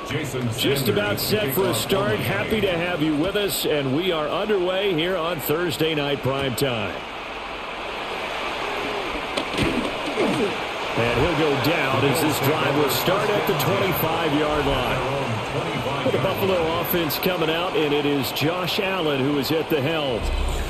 Just about set for a start. Happy to have you with us, and we are underway here on Thursday Night Prime Time. And he'll go down as this drive will start at the 25-yard line. The Buffalo offense coming out, and it is Josh Allen who is at the helm.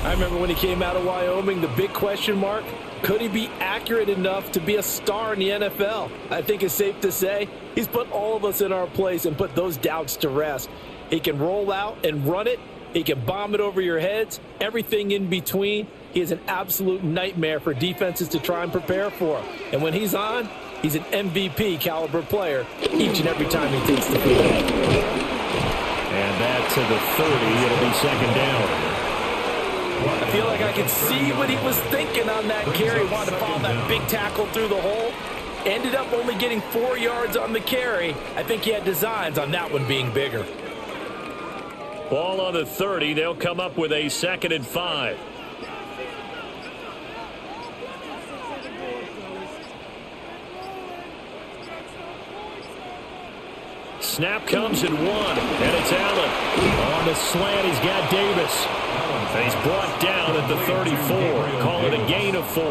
I remember when he came out of Wyoming, the big question mark, could he be accurate enough to be a star in the NFL? I think it's safe to say he's put all of us in our place and put those doubts to rest. He can roll out and run it. He can bomb it over your heads, everything in between. He is an absolute nightmare for defenses to try and prepare for. And when he's on, he's an MVP caliber player each and every time he takes the field. And that to the 30. It'll be second down. I feel like I could see what he was thinking on that carry. He wanted to follow that big tackle through the hole. Ended up only getting 4 yards on the carry. I think he had designs on that one being bigger. Ball on the 30. They'll come up with a 2nd and 5. Snap comes in 1, and it's Allen. On the slant, he's got Davis. And he's brought down at the 34. Call it a gain of 4.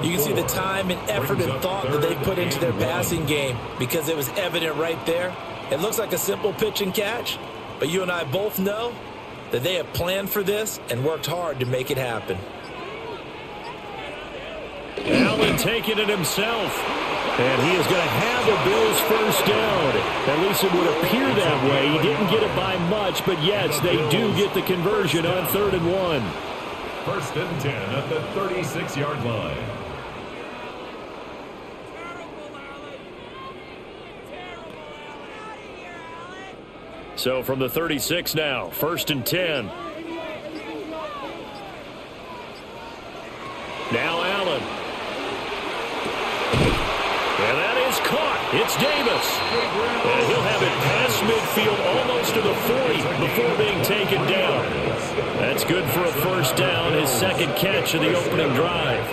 You can see the time and effort and thought that they put into their passing game because it was evident right there. It looks like a simple pitch and catch, but you and I both know that they have planned for this and worked hard to make it happen. Allen taking it himself. And he is going to have the Bills' first down. At least it would appear that way. He didn't get it by much, but yes, they do get the conversion on 3rd and 1. 1st and 10 at the 36-yard line. So from the 36 now, 1st and 10. Now Allen. And that is caught. It's Davis. And he'll have it past midfield almost to the 40 before being taken down. That's good for a first down, his 2nd catch of the opening drive.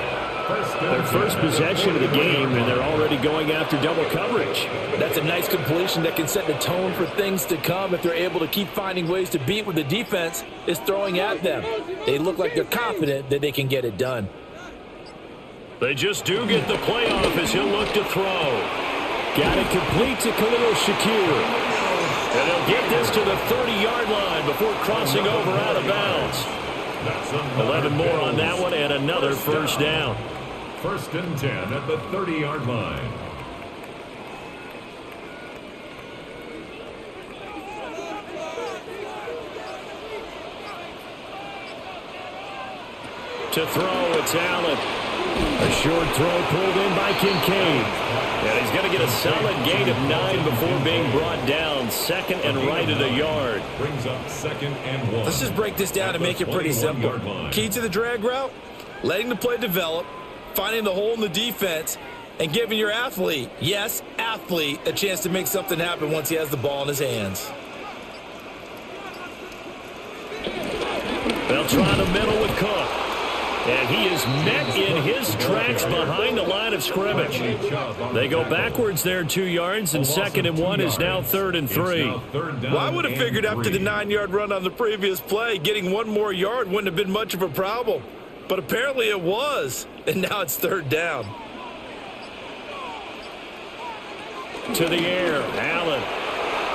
Their first possession of the game, and they're already going after double coverage. That's a nice completion that can set the tone for things to come if they're able to keep finding ways to beat what the defense is throwing at them. They look like they're confident that they can get it done. They just do get the play off as he'll look to throw. Got it complete to Khalil Shakir. And they'll get this to the 30-yard line before crossing over out of bounds. 11 more on that one and another first down. 1st and 10 at the 30-yard line. To throw, it's Allen. A short throw pulled in by Kincaid. And he's going to get a solid gain of 9 before being brought down. 2nd and right of the yard. Brings up 2nd and 1. Let's just break this down and make it pretty simple. Key to the drag route, letting the play develop, finding the hole in the defense, and giving your athlete, yes, athlete, a chance to make something happen once he has the ball in his hands. They'll try the middle with Cook. And he is met in his tracks behind the line of scrimmage. They go backwards there 2 yards, and 2nd and 1 is now 3rd and 3. Well, I would have figured after the 9-yard run on the previous play, getting 1 more yard wouldn't have been much of a problem. But apparently it was, and now it's 3rd down. To the air, Allen.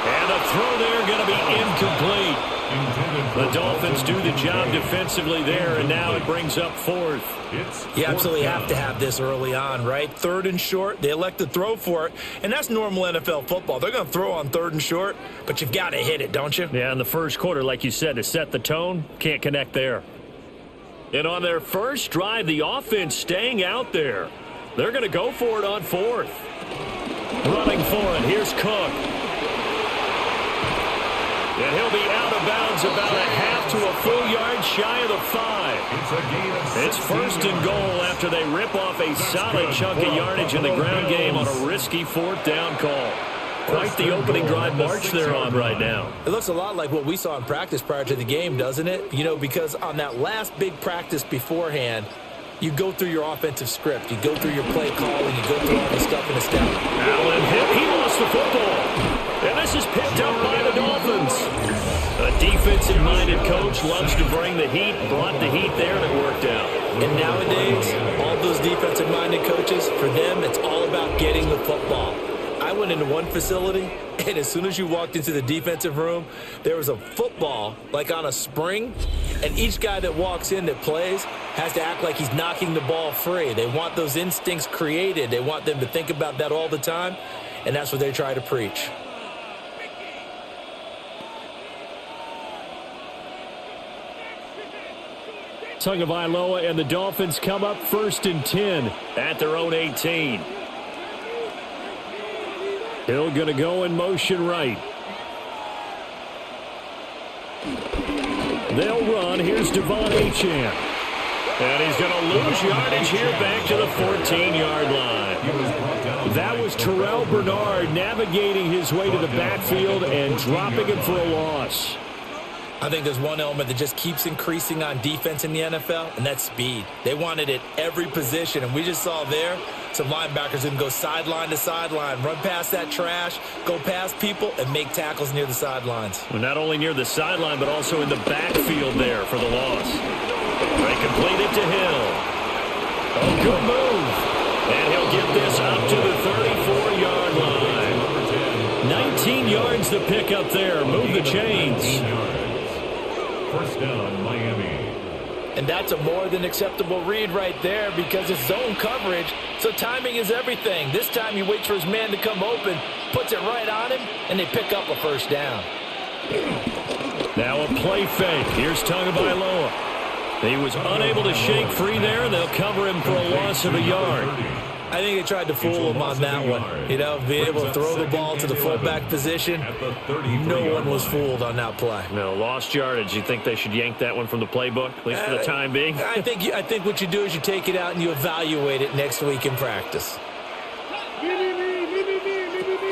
And a throw there going to be incomplete. The Dolphins do the job defensively there, and now it brings up 4th. You absolutely have to have this early on, right? 3rd and short, they elect to throw for it, and that's normal NFL football. They're going to throw on 3rd and short, but you've got to hit it, don't you? Yeah, in the first quarter, like you said, to set the tone, can't connect there. And on their first drive, the offense staying out there. They're going to go for it on 4th. Running for it, here's Cook. And he'll be out of bounds about a half to a full yard shy of the 5. It's 1st and goal after they rip off a solid chunk of yardage in the ground game on a risky 4th down call. Quite the opening drive march they're on right now. It looks a lot like what we saw in practice prior to the game, doesn't it? You know, because on that last big practice beforehand, you go through your offensive script. You go through your play calling. You go through all the stuff in the step. Allen hit. He lost the football. This is picked up by the Dolphins. A defensive-minded coach loves to bring the heat, brought the heat there, and it worked out. And nowadays, all those defensive-minded coaches, for them, it's all about getting the football. I went into one facility, and as soon as you walked into the defensive room, there was a football, like on a spring, and each guy that walks in that plays has to act like he's knocking the ball free. They want those instincts created. They want them to think about that all the time, and that's what they try to preach. Tagovailoa and the Dolphins come up 1st and 10 at their own 18. Hill going to go in motion right. They'll run. Here's Devon Achane. And he's going to lose yardage here back to the 14-yard line. That was Terrell Bernard navigating his way to the backfield and dropping him for a loss. I think there's one element that just keeps increasing on defense in the NFL, and that's speed. They want it at every position, and we just saw there some linebackers who can go sideline to sideline, run past that trash, go past people, and make tackles near the sidelines. Well, not only near the sideline, but also in the backfield there for the loss. They complete it to Hill. Oh, good move. And he'll get this up to the 34-yard line. 19 yards to pick up there. Move the chains. First down, Miami. And that's a more than acceptable read right there because it's zone coverage, so timing is everything. This time he waits for his man to come open, puts it right on him, and they pick up a first down. Now a play fake. Here's Tagovailoa. He was unable to shake free there, and they'll cover him for a loss of a yard. I think they tried to fool him on that one. You know, being able to throw the ball to the fullback position, no one was fooled on that play. No, lost yardage. You think they should yank that one from the playbook, at least for the time being? I think what you do is you take it out and you evaluate it next week in practice.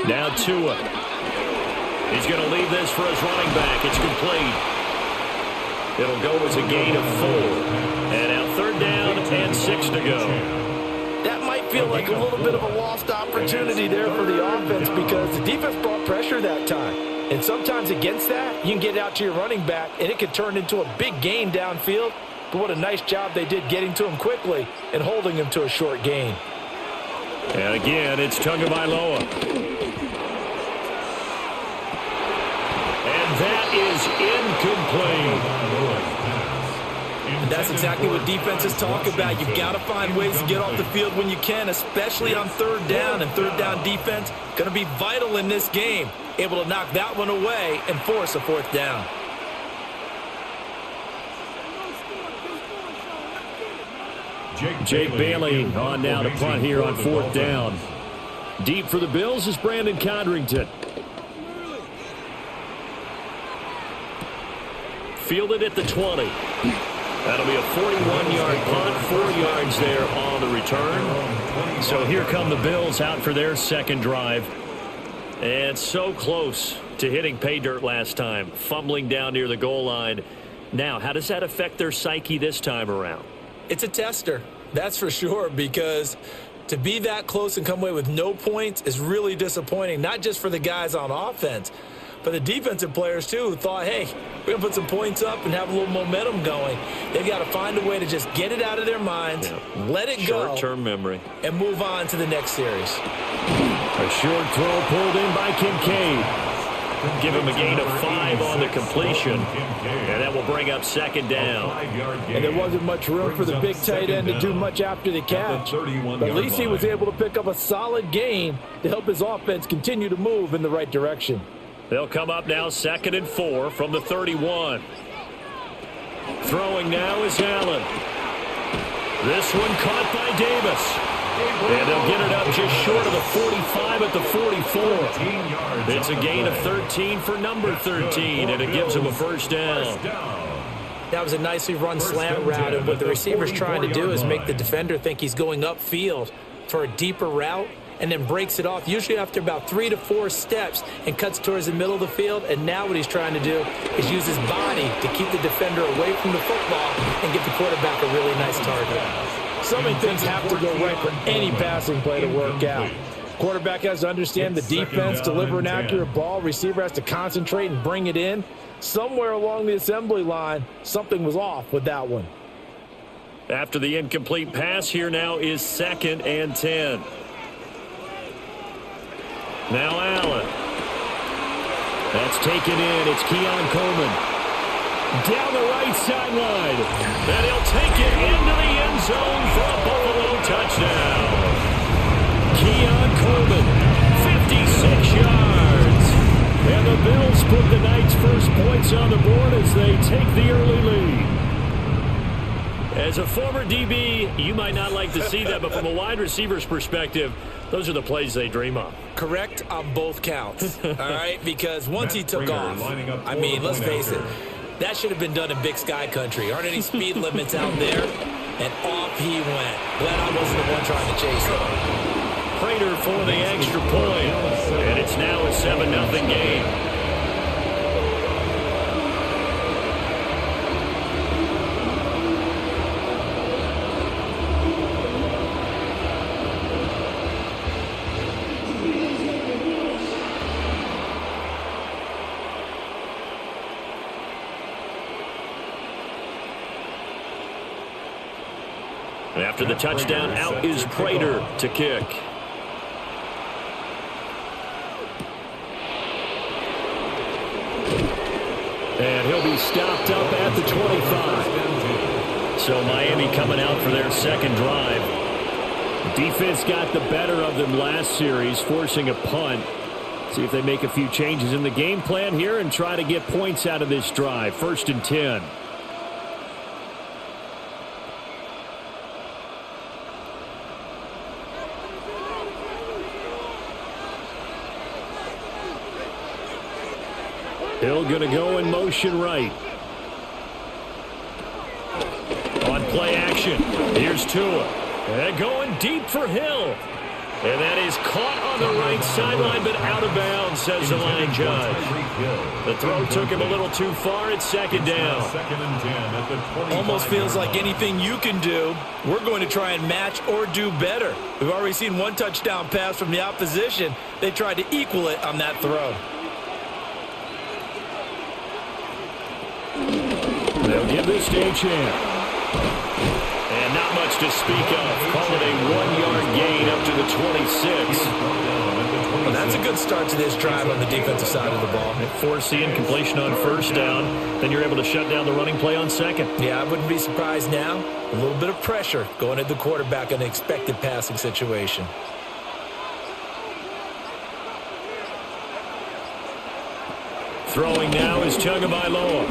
Now Tua. He's going to leave this for his running back. It's complete. It'll go as a gain of 4. And now 3rd down and 6 to go. That might feel like a little bit of a lost opportunity there for the offense because the defense brought pressure that time. And sometimes against that, you can get out to your running back, and it can turn into a big gain downfield. But what a nice job they did getting to him quickly and holding him to a short gain. And again, it's Tagovailoa. And that is incomplete. And that's exactly what defenses talk about. You've got to find ways to get off the field when you can, especially on 3rd down. And 3rd down defense going to be vital in this game. Able to knock that one away and force a 4th down. Jake Bailey on now to punt here on 4th down. Deep for the Bills is Brandon Codrington. Fielded at the 20. That'll be a 41-yard punt, 4 yards there on the return. So here come the Bills out for their second drive. And so close to hitting pay dirt last time, fumbling down near the goal line. Now, how does that affect their psyche this time around? It's a tester, that's for sure, because to be that close and come away with no points is really disappointing, not just for the guys on offense, but the defensive players, too, who thought, hey, we're going to put some points up and have a little momentum going. They've got to find a way to just get it out of their minds, let it go. Short-term memory. And move on to the next series. A short throw pulled in by Kincaid. Give him a gain of 5 on the completion. And that will bring up 2nd down. And there wasn't much room for the big tight end to do much after the catch. But at least he was able to pick up a solid gain to help his offense continue to move in the right direction. They'll come up now 2nd and 4 from the 31. Throwing now is Allen. This one caught by Davis. And they'll get it up just short of the 45 at the 44. It's a gain of 13 for number 13, and it gives him a first down. That was a nicely run slant route, and what the receiver's trying to do is make the defender think he's going upfield for a deeper route, and then breaks it off, usually after about 3 to 4 steps, and cuts towards the middle of the field. And now what he's trying to do is use his body to keep the defender away from the football and give the quarterback a really nice target. So many things have to go right for any passing play to work out. Quarterback has to understand the defense, deliver an accurate ball. Receiver has to concentrate and bring it in. Somewhere along the assembly line, something was off with that one. After the incomplete pass, here now is 2nd and 10. Now Allen. That's taken in. It's Keon Coleman. Down the right sideline. And he'll take it into the end zone for a Buffalo touchdown. Keon Coleman, 56 yards. And the Bills put the night's first points on the board as they take the early lead. As a former DB, you might not like to see that, but from a wide receiver's perspective, those are the plays they dream of. Correct on both counts, all right? Because once he took off, I mean, let's face it, that should have been done in Big Sky Country. Aren't any speed limits out there? And off he went. Glad I wasn't the one trying to chase him. Prater for the extra point. And it's now a 7-0 game. After the touchdown, out is Prater to kick. And he'll be stopped up at the 25. So Miami coming out for their second drive. Defense got the better of them last series, forcing a punt. See if they make a few changes in the game plan here and try to get points out of this drive. 1st and 10. Hill going to go in motion right. On play action. Here's Tua. And going deep for Hill. And that is caught on the right sideline, but out of bounds, says the line judge. The throw took him a little too far. It's 2nd down. Almost feels like anything you can do, we're going to try and match or do better. We've already seen one touchdown pass from the opposition. They tried to equal it on that throw. They'll give this to Achane. And not much to speak of. Call it a 1-yard gain up to the 26. Well, that's a good start to this drive on the defensive side of the ball. Force the incompletion on 1st down. Then you're able to shut down the running play on 2nd. Yeah, I wouldn't be surprised now. A little bit of pressure going at the quarterback in an expected passing situation. Throwing now is Tagovailoa.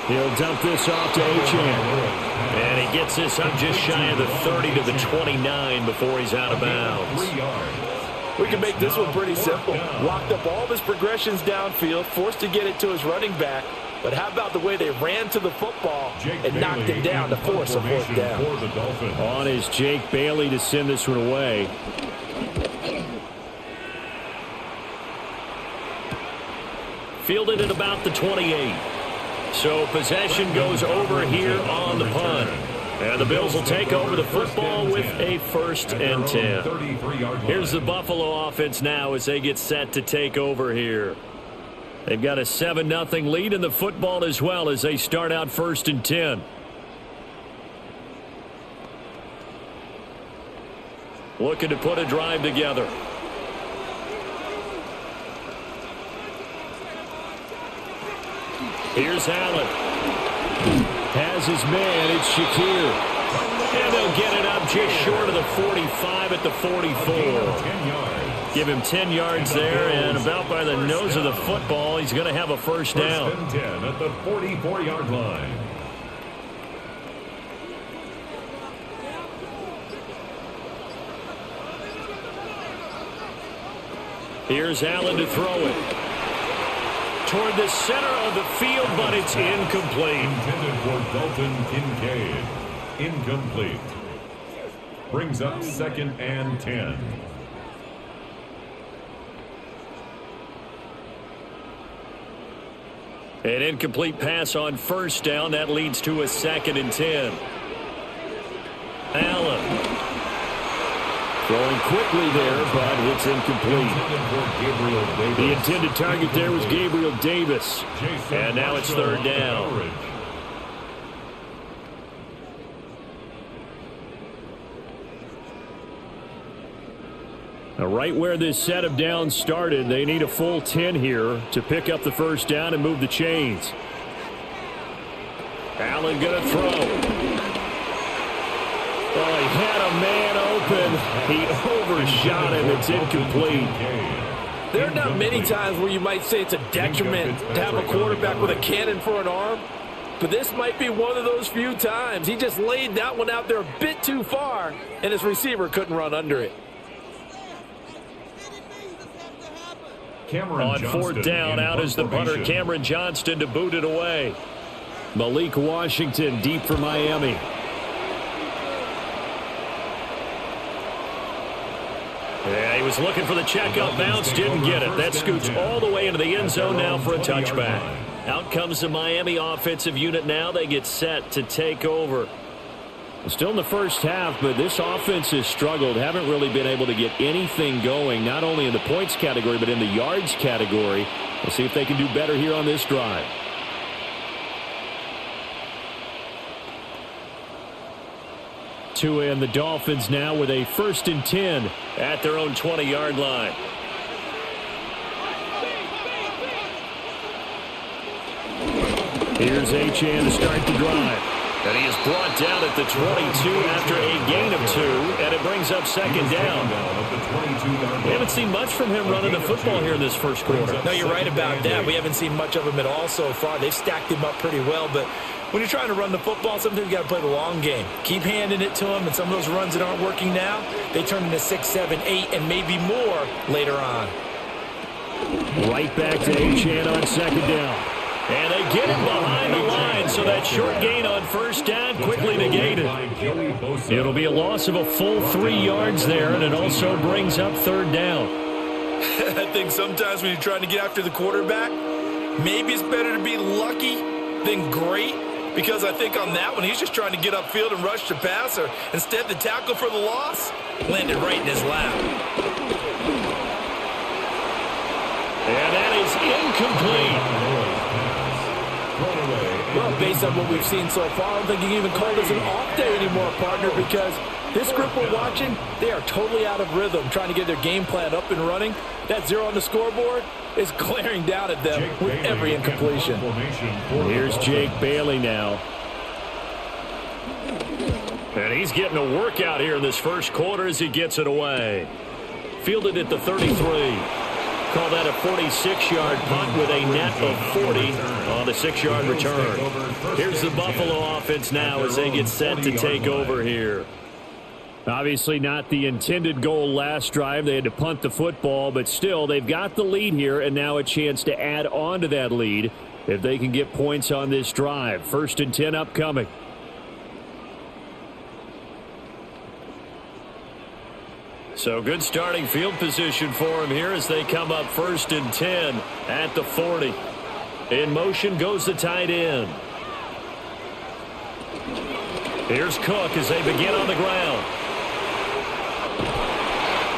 He'll dump this off to Achane. And he gets this up just shy of the 30 to the 29 before he's out of bounds. We can make this one pretty simple. Locked up all of his progressions downfield, forced to get it to his running back. But how about the way they ran to the football and knocked him down to force a 4th down? On is Jake Bailey to send this one away. Fielded at about the 28. So possession goes over here on the punt. And the Bills will take over the football with a 1st and 10. Here's the Buffalo offense now as they get set to take over here. They've got a 7-0 lead in the football as well as they start out 1st and 10. Looking to put a drive together. Here's Allen. Has his man. It's Shakir. And they'll get it up just short of the 45 at the 44. Give him 10 yards there, and about by the nose of the football, he's going to have a 1st down. 1st and 10 at the 44-yard line. Here's Allen to throw it. Toward the center of the field, but it's incomplete. Intended for Dalton Kincaid. Incomplete. Brings up 2nd and 10. An incomplete pass on 1st down. That leads to a 2nd and 10. Allen Throwing quickly there, but it's incomplete. The intended target there was Gabriel Davis. And now it's third down. Now, right where this set of downs started, they need a full 10 here to pick up the first down and move the chains. Allen going to throw. Oh, he had a man open. He overshot him. It's incomplete. There are not many times where you might say it's a detriment to have a quarterback with a cannon for an arm, but this might be one of those few times. He just laid that one out there a bit too far, and his receiver couldn't run under it. On fourth down, out is the punter, Cameron Johnston, to boot it away. Malik Washington deep for Miami. Yeah, he was looking for the check-up bounce, didn't get it. That scoots all the way into the end zone now for a touchback. Out comes the Miami offensive unit now. They get set to take over. Still in the first half, but this offense has struggled. Haven't really been able to get anything going, not only in the points category, but in the yards category. We'll see if they can do better here on this drive. Tua and the Dolphins now with a 1st and 10 at their own 20-yard line. Here's Achane to start the drive. And he is brought down at the 22 after a gain of 2, and it brings up second down. We haven't seen much from him running the football here in this first quarter. No, you're right about that. We haven't seen much of him at all so far. They've stacked him up pretty well, but when you're trying to run the football, sometimes you got to play the long game. Keep handing it to him, and some of those runs that aren't working now, they turn into 6, 7, 8, and maybe more later on. Right back to Achane on second down. And they get him behind the line, so that short gain on first down quickly negated. It'll be a loss of a full 3 yards there, and it also brings up third down. I think sometimes when you're trying to get after the quarterback, maybe it's better to be lucky than great, because I think on that one, he's just trying to get upfield and rush the passer. Instead, the tackle for the loss landed right in his lap. And that is incomplete. Well, based on what we've seen so far, I don't think you can even call this an off day anymore, partner, because this group we're watching, they are totally out of rhythm, trying to get their game plan up and running. That 0 on the scoreboard is glaring down at them with every incompletion. Here's Jake Bailey now. And he's getting a workout here in this first quarter as he gets it away. Fielded at the 33. Call that a 46-yard punt with a net of 40 on the 6-yard return. Here's the Buffalo offense now as they get set to take over here. Obviously not the intended goal last drive. They had to punt the football, but still they've got the lead here and now a chance to add on to that lead if they can get points on this drive. 1st and 10 upcoming. So good starting field position for him here as they come up 1st and 10 at the 40. In motion goes the tight end. Here's Cook as they begin on the ground.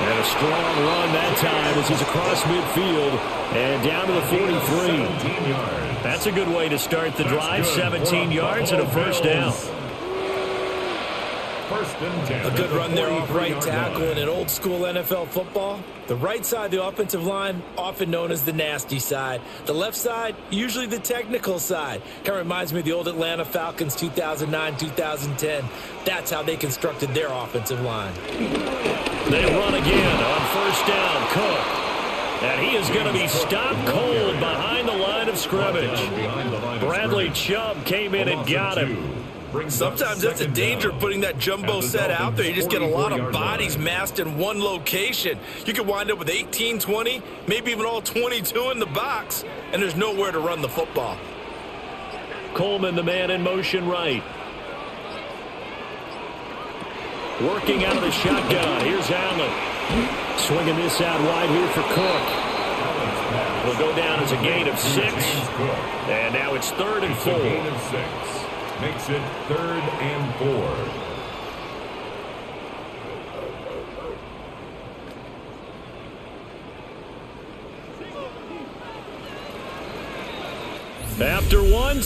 And a strong run that time as he's across midfield and down to the 43. That's a good way to start the drive. 17 yards and a first down. A good run there off right tackle in an old school NFL football. The right side of the offensive line, often known as the nasty side. The left side, usually the technical side. Kind of reminds me of the old Atlanta Falcons 2009-2010. That's how they constructed their offensive line. They run again on first down. Cook. And he is going to be stopped cold behind the line of scrimmage. Bradley Chubb came in and got him. Sometimes that's a danger of putting that jumbo set out there. You just get a lot of bodies massed in one location. You could wind up with 18, 20, maybe even all 22 in the box, and there's nowhere to run the football. Coleman, the man in motion right. Working out of the shotgun. Here's Allen. Swinging this out wide here for Cook. Will go down as a gain of 6. And now it's 3rd and 4. Makes it 3rd and 4.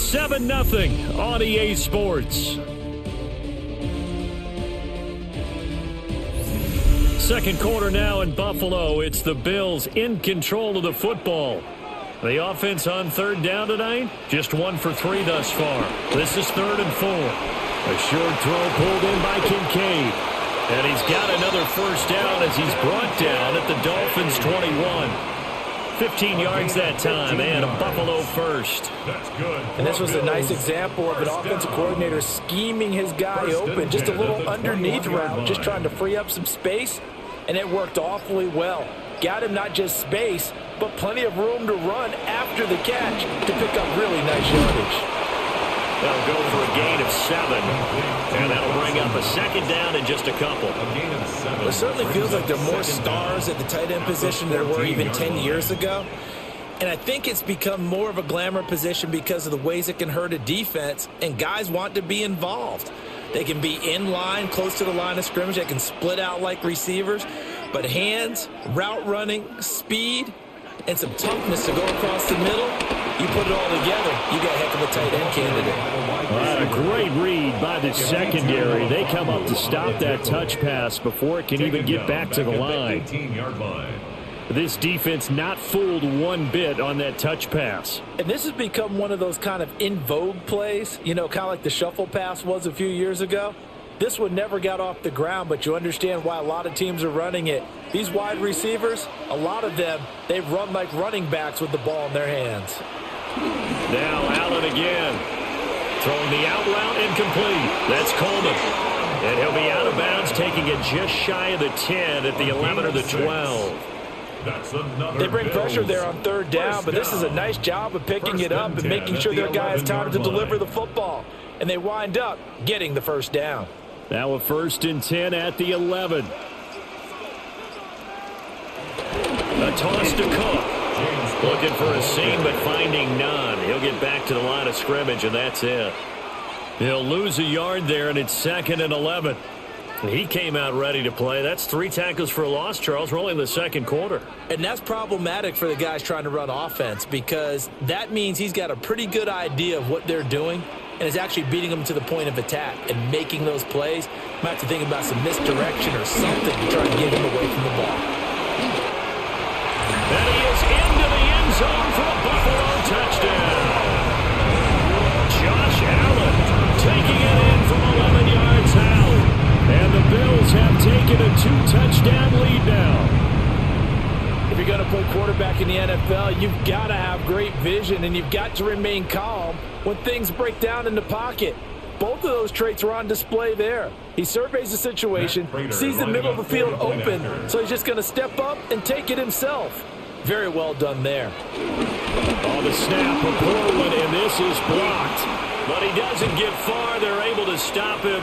7-0 on EA Sports. Second quarter now in Buffalo. It's the Bills in control of the football. The offense on third down tonight, just 1 for 3 thus far. This is 3rd and 4. A short throw pulled in by Kincaid. And he's got another first down as he's brought down at the Dolphins 21. 15 yards that time, and a Buffalo first. That's good. And this was a nice example of an offensive coordinator scheming his guy open. Just a little underneath route, just trying to free up some space, and it worked awfully well. Got him not just space, but plenty of room to run after the catch to pick up really nice yardage. They'll go for a gain of 7, and that'll bring up a second down in just a couple. It certainly feels like there are more stars at the tight end position than there were even 10 years ago. And I think it's become more of a glamour position because of the ways it can hurt a defense, and guys want to be involved. They can be in line, close to the line of scrimmage. They can split out like receivers. But hands, route running, speed, and some toughness to go across the middle, you put it all together, you got a heck of a tight end candidate. Well, a great read by the secondary. They come up to stop that touch pass before it can even get back to the line. This defense not fooled one bit on that touch pass. And this has become one of those kind of in vogue plays, you know, kind of like the shuffle pass was a few years ago. This one never got off the ground, but you understand why a lot of teams are running it. These wide receivers, a lot of them, they run like running backs with the ball in their hands. Now Allen again. Throwing the out route incomplete. That's Coleman. And he'll be out of bounds, taking it just shy of the 10 at the 11 or the 12. They bring pressure there on third down, but this is a nice job of picking it up and making sure their guy has time to deliver the football. And they wind up getting the first down. Now a 1st and 10 at the 11. A toss to Cook. Looking for a seam, but finding none. He'll get back to the line of scrimmage, and that's it. He'll lose a yard there, and it's 2nd and 11. He came out ready to play. That's 3 tackles for a loss, Charles. We're only in the second quarter. And that's problematic for the guys trying to run offense because that means he's got a pretty good idea of what they're doing and is actually beating them to the point of attack and making those plays. Might have to think about some misdirection or something to try to get him away from the ball. And he is into the end zone for a Buffalo touchdown. Josh Allen taking it in from 11 yards out. And the Bills have taken a 2-touchdown lead now. If you're going to play quarterback in the NFL, you've got to have great vision and you've got to remain calm when things break down in the pocket. Both of those traits were on display there. He surveys the situation, sees the middle of the field open, so he's just going to step up and take it himself. Very well done there. On the snap for Portland, and this is blocked. But he doesn't get far. They're able to stop him.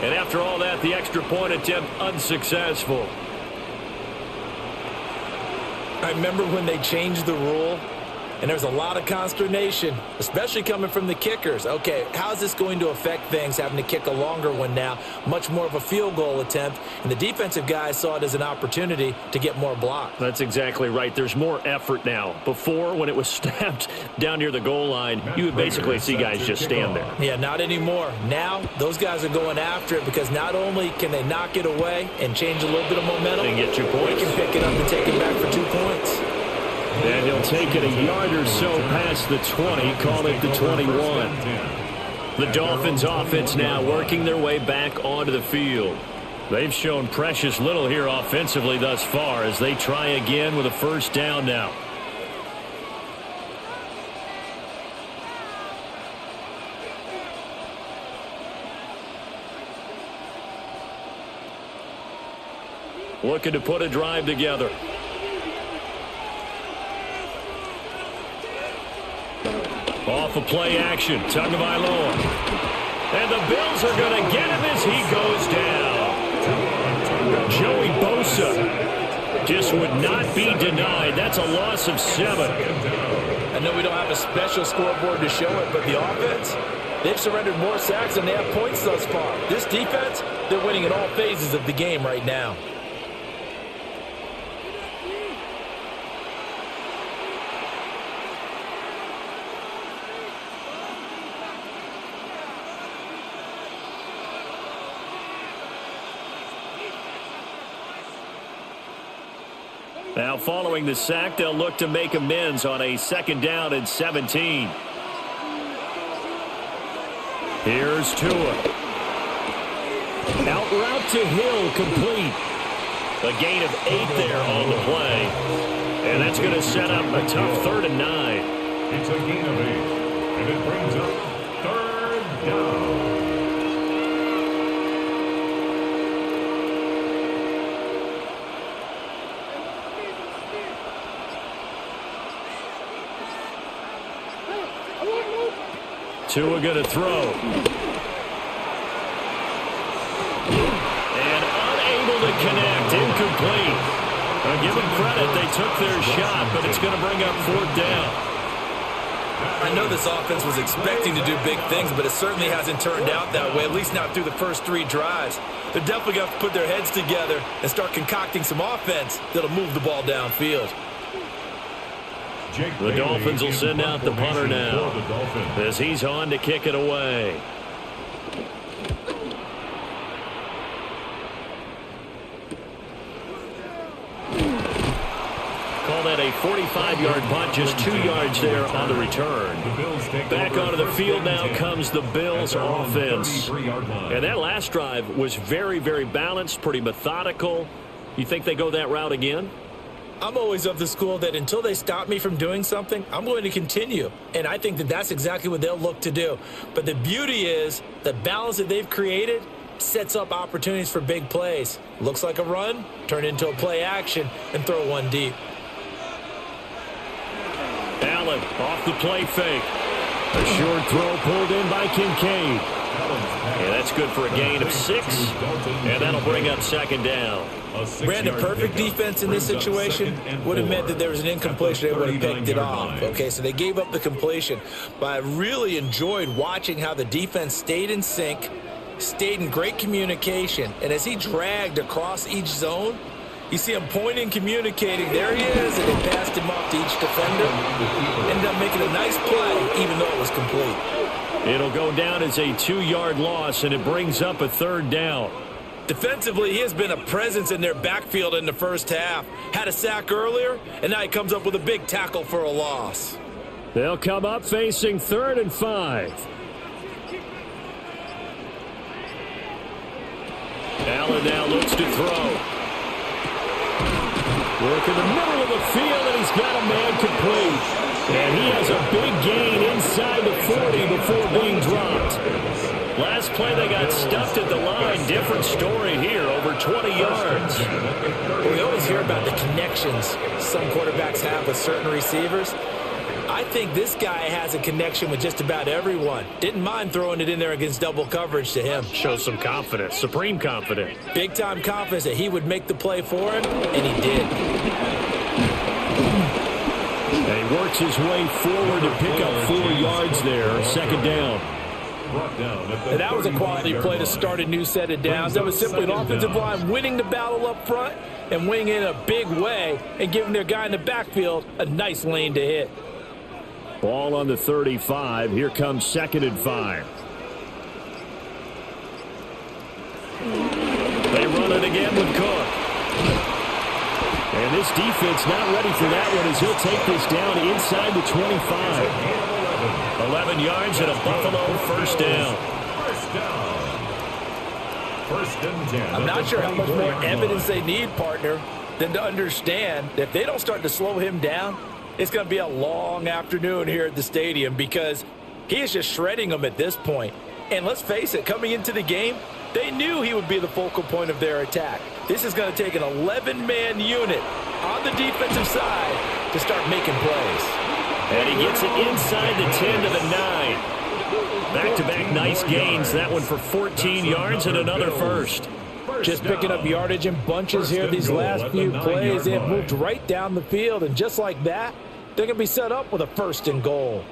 And after all that, the extra point attempt unsuccessful. I remember when they changed the rule, and there was a lot of consternation, especially coming from the kickers. Okay, how's this going to affect things, having to kick a longer one now, much more of a field goal attempt, and the defensive guys saw it as an opportunity to get more blocks. That's exactly right. There's more effort now. Before, when it was snapped down near the goal line, you would basically see guys just stand there. Yeah, not anymore. Now, those guys are going after it because not only can they knock it away and change a little bit of momentum, and get 2 points. They can pick it up and take it back for 2 points. And he'll take it a yard or so past the 20, call it the 21. The Dolphins offense now working their way back onto the field. They've shown precious little here offensively thus far as they try again with a first down now. Looking to put a drive together. Off of play action, Tagovailoa. And the Bills are going to get him as he goes down. Joey Bosa just would not be denied. That's a loss of 7. I know we don't have a special scoreboard to show it, but the offense, they've surrendered more sacks than they have points thus far. This defense, they're winning in all phases of the game right now. Now following the sack, they'll look to make amends on a 2nd down and 17. Here's Tua. Out route to Hill, complete. A gain of 8 there on the play. And that's going to set up a tough 3rd and 9. It's a gain of 8. And it brings up 3rd down. Tua going to throw. And unable to connect. Incomplete. Give them credit. They took their shot, but it's going to bring up 4th down. I know this offense was expecting to do big things, but it certainly hasn't turned out that way, at least not through the first 3 drives. They're definitely going to have to put their heads together and start concocting some offense that'll move the ball downfield. The Dolphins will send out the punter now as he's on to kick it away. Call that a 45-yard punt, just 2 yards there on the return. Back onto the field now comes the Bills offense. And that last drive was very, very balanced, pretty methodical. You think they go that route again? I'm always of the school that until they stop me from doing something, I'm going to continue. And I think that that's exactly what they'll look to do. But the beauty is the balance that they've created sets up opportunities for big plays. Looks like a run, turn into a play action, and throw one deep. Allen off the play fake. A short throw pulled in by Kincaid. And that's good for a gain of 6. And that'll bring up 2nd down. Brandon, perfect defense in this situation would have meant that there was an incompletion. They would have picked it off. Okay, so they gave up the completion. But I really enjoyed watching how the defense stayed in sync, stayed in great communication. And as he dragged across each zone, you see him pointing, communicating. There he is, and they passed him off to each defender. Ended up making a nice play, even though it was complete. It'll go down as a 2-yard loss, and it brings up a 3rd down. Defensively, he has been a presence in their backfield in the first half. Had a sack earlier, and now he comes up with a big tackle for a loss. They'll come up facing 3rd and 5. Allen now looks to throw. Work in the middle of the field, and he's got a man complete. And he has a big gain inside the 40 before being dropped. Last play, they got stuffed at the line. Different story here, over 20 yards. We always hear about the connections some quarterbacks have with certain receivers. I think this guy has a connection with just about everyone. Didn't mind throwing it in there against double coverage to him. Shows some confidence, supreme confidence. Big-time confidence that he would make the play for him, and he did. And he works his way forward to pick up 4 yards there, 2nd down. And that was a quality play to start a new set of downs. That was simply an offensive line winning the battle up front and winning in a big way and giving their guy in the backfield a nice lane to hit. Ball on the 35. Here comes 2nd and 5. They run it again with Cook. And this defense not ready for that one as he'll take this down inside the 25. 11 yards and a Buffalo 1st down. I'm not sure how much more evidence they need, partner, than to understand that if they don't start to slow him down, it's going to be a long afternoon here at the stadium because he is just shredding them at this point. And let's face it, coming into the game, they knew he would be the focal point of their attack. This is going to take an 11-man unit on the defensive side to start making plays. And he gets it inside the 10 to the 9. Back-to-back nice gains. That one for 14 yards and another 1st. Just picking up yardage in bunches here these last few plays. They have moved right down the field, and just like that, they're going to be set up with a 1st and goal.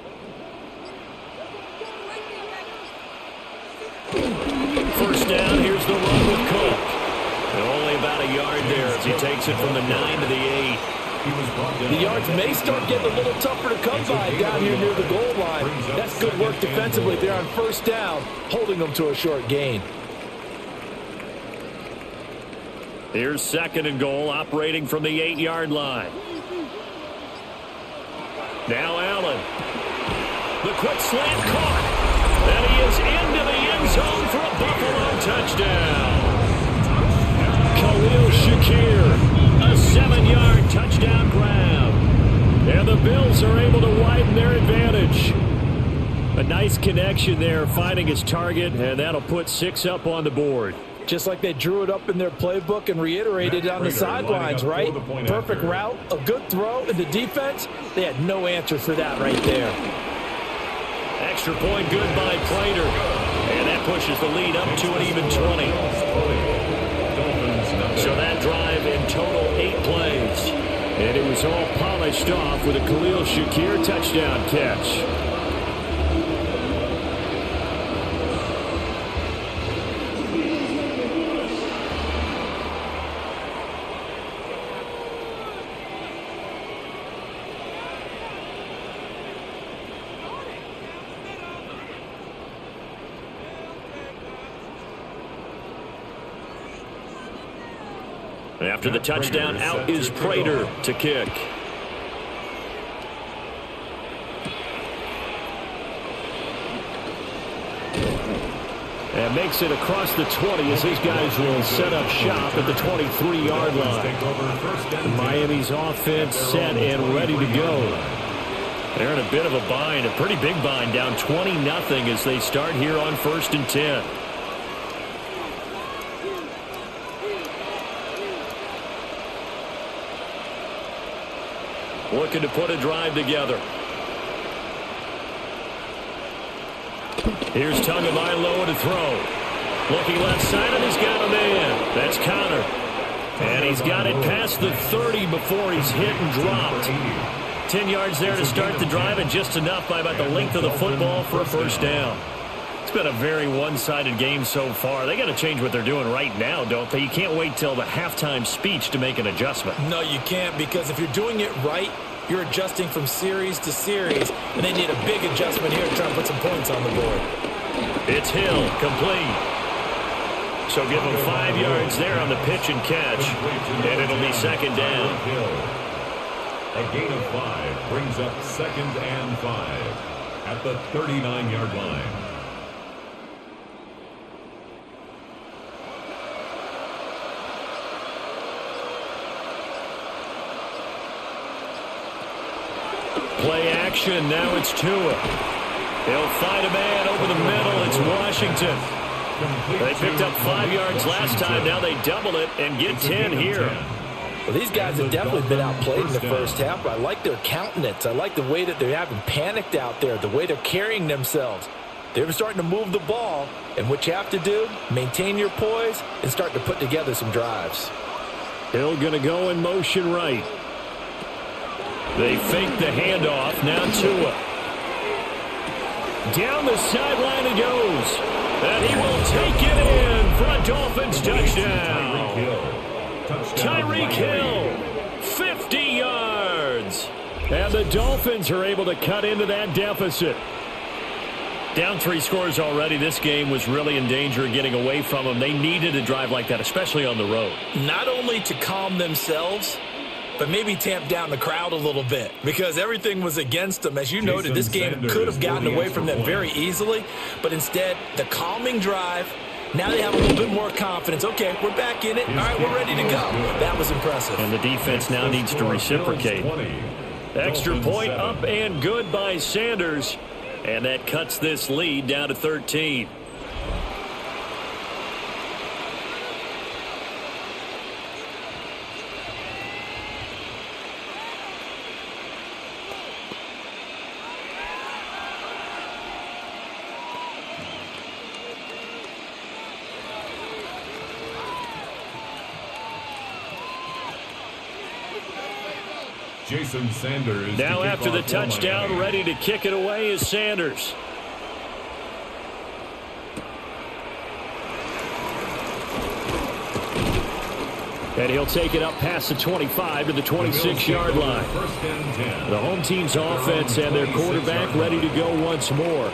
First down, here's the run with Cook. And only about a yard there as he takes it from the 9 to the 8. The yards may start getting a little tougher to come by down here near the goal line. That's good work defensively there on 1st down, holding them to a short gain. Here's 2nd and goal, operating from the 8-yard line. Now Allen. The quick slant caught. And he is into the end zone for a Buffalo touchdown. Khalil Shakir, a 7-yard touchdown grab. And the Bills are able to widen their advantage. A nice connection there, finding his target, and that'll put 6 up on the board. Just like they drew it up in their playbook and reiterated it on the sidelines, right? Perfect route, a good throw, and the defense, they had no answer for that right there. Extra point good by Prater. And that pushes the lead up to an even 20. So that drive in total 8 plays. And it was all polished off with a Khalil Shakir touchdown catch. After the touchdown, out is Prater to kick. And makes it across the 20 as these guys will set up shop at the 23-yard line. Miami's offense set and ready to go. They're in a bit of a bind, a pretty big bind, down 20-0 as they start here on 1st and 10. Looking to put a drive together. Here's Tagovailoa to throw. Looking left side, and he's got a man. That's Connor. And he's got it past the 30 before he's hit and dropped. 10 yards there to start the drive, and just enough by about the length of the football for a first down. It's been a very one-sided game so far. They got to change what they're doing right now, don't they? You can't wait till the halftime speech to make an adjustment. No, you can't, because if you're doing it right, you're adjusting from series to series, and they need a big adjustment here to try and put some points on the board. It's Hill, complete. So give him 5 yards there on the pitch and catch, and it'll be 2nd down. A gain of 5 brings up 2nd and 5 at the 39-yard line. Play action, now it's Tua. He'll find a man over the middle. It's Washington. They picked up 5 yards last time. Now they double it and get 10 here. Well, these guys have definitely been outplayed in the first half, but I like their countenance. I like the way that they haven't panicked out there, the way they're carrying themselves. They're starting to move the ball, and what you have to do, maintain your poise and start to put together some drives. Hill going to go in motion right. They fake the handoff. Now Tua. Down the sideline he goes. And he will take it in for a Dolphins touchdown. Tyreek Hill, 50 yards. And the Dolphins are able to cut into that deficit. Down 3 scores already. This game was really in danger of getting away from them. They needed a drive like that, especially on the road. Not only to calm themselves, but maybe tamp down the crowd a little bit, because everything was against them. As you noted, this game could have gotten away from them very easily, but instead, the calming drive, now they have a little bit more confidence. Okay, we're back in it. All right, we're ready to go. That was impressive. And the defense now needs to reciprocate. Extra point up and good by Sanders, and that cuts this lead down to 13. Jason Sanders. Now after the touchdown, ready to kick it away is Sanders. And he'll take it up past the 25 to the 26-yard line. The home team's offense and their quarterback ready to go once more.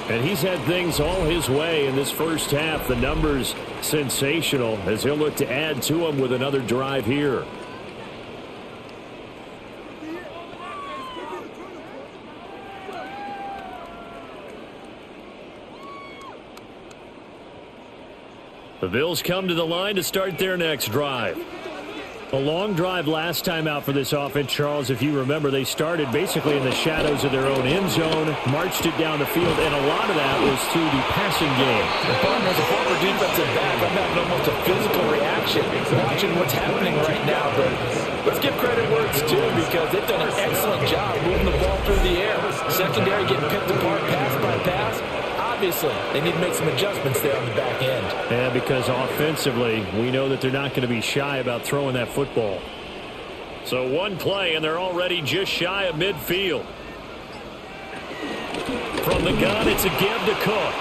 And he's had things all his way in this first half. The numbers sensational as he'll look to add to them with another drive here. The Bills come to the line to start their next drive. A long drive last time out for this offense, Charles. If you remember, they started basically in the shadows of their own end zone, marched it down the field, and a lot of that was through the passing game. The partner as a former defensive back, I'm having almost a physical reaction watching what's happening right now. But let's give credit where it's due because they've done an excellent job moving the ball through the air. Secondary getting picked apart pass by pass. Obviously, they need to make some adjustments there on the back end. Yeah, because offensively, we know that they're not going to be shy about throwing that football. So one play, and they're already just shy of midfield. From the gun, it's a give to Cook.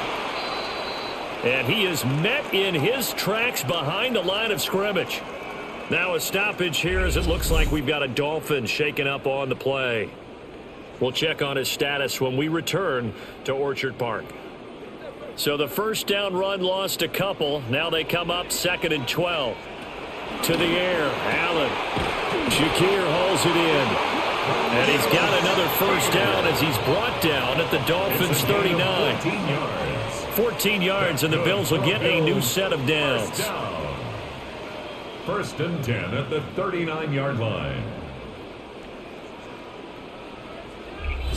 And he is met in his tracks behind the line of scrimmage. Now a stoppage here as it looks like we've got a Dolphin shaken up on the play. We'll check on his status when we return to Orchard Park. So the first down run lost a couple. Now they come up 2nd and 12. To the air, Allen. Shakir hauls it in. And he's got another first down as he's brought down at the Dolphins' 39. 14 yards, and the Bills will get a new set of downs. First and 10 at the 39-yard line.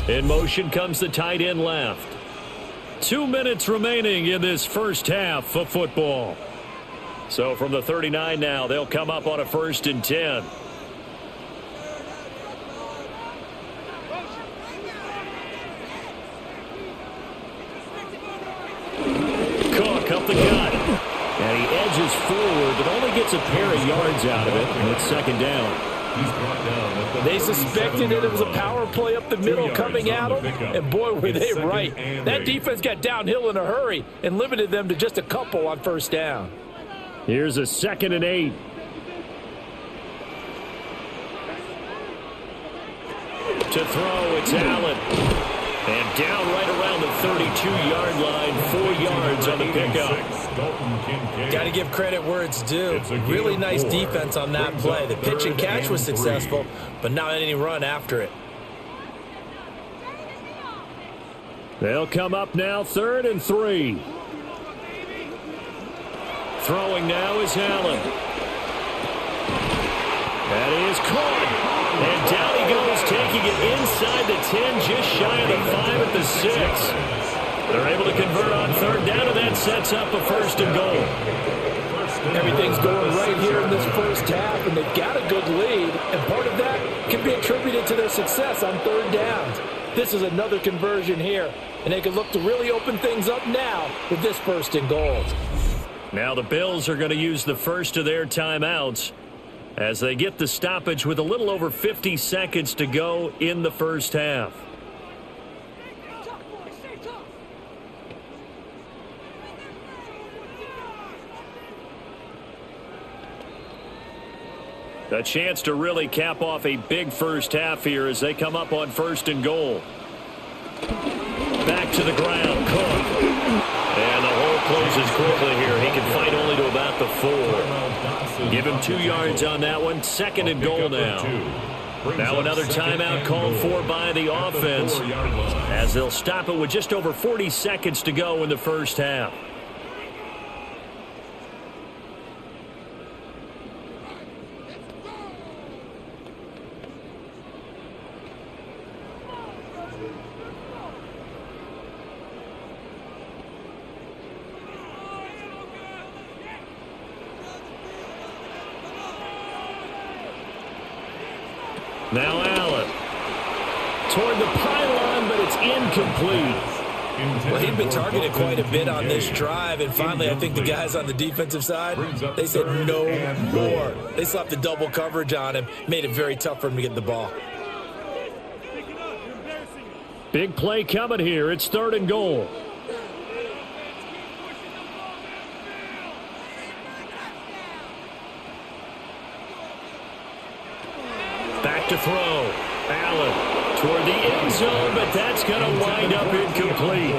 In motion comes the tight end left. 2 minutes remaining in this first half of football. So from the 39 now, they'll come up on a 1st and 10. Cook up the gut. And he edges forward, but only gets a pair of yards out of it. And it's 2nd down. They suspected it was a power play up the middle coming at them, and boy, were they right. That defense got downhill in a hurry and limited them to just a couple on 1st down. Here's a 2nd and 8. To throw, it's Allen. And down right around the 32-yard line, 4 yards on the pickup. Got to give credit where it's due. Really nice defense on that play. The pitch and catch was successful, but not any run after it. They'll come up now 3rd and 3. Throwing now is Allen. That is caught. And down he goes, taking it inside the 10, just shy of the 5 at the 6. They're able to convert on 3rd down, and that sets up a 1st and goal. Everything's going right here in this first half, and they've got a good lead, and part of that can be attributed to their success on 3rd downs. This is another conversion here, and they can look to really open things up now with this 1st and goal. Now the Bills are going to use the first of their timeouts as they get the stoppage with a little over 50 seconds to go in the first half. A chance to really cap off a big first half here as they come up on 1st and goal. Back to the ground, Cook. And the hole closes quickly here. He can fight only to about the 4. Give him 2 yards on that one. 2nd and goal now. Now another timeout called for by the offense as they'll stop it with just over 40 seconds to go in the first half. Now Allen toward the pylon, but it's incomplete. Well, he'd been targeted quite a bit on this drive, and finally I think the guys on the defensive side, they said no more. They slapped the double coverage on him, made it very tough for him to get the ball. Big play coming here. It's 3rd and goal. Back to throw. Allen toward the end zone, but that's going to wind up incomplete.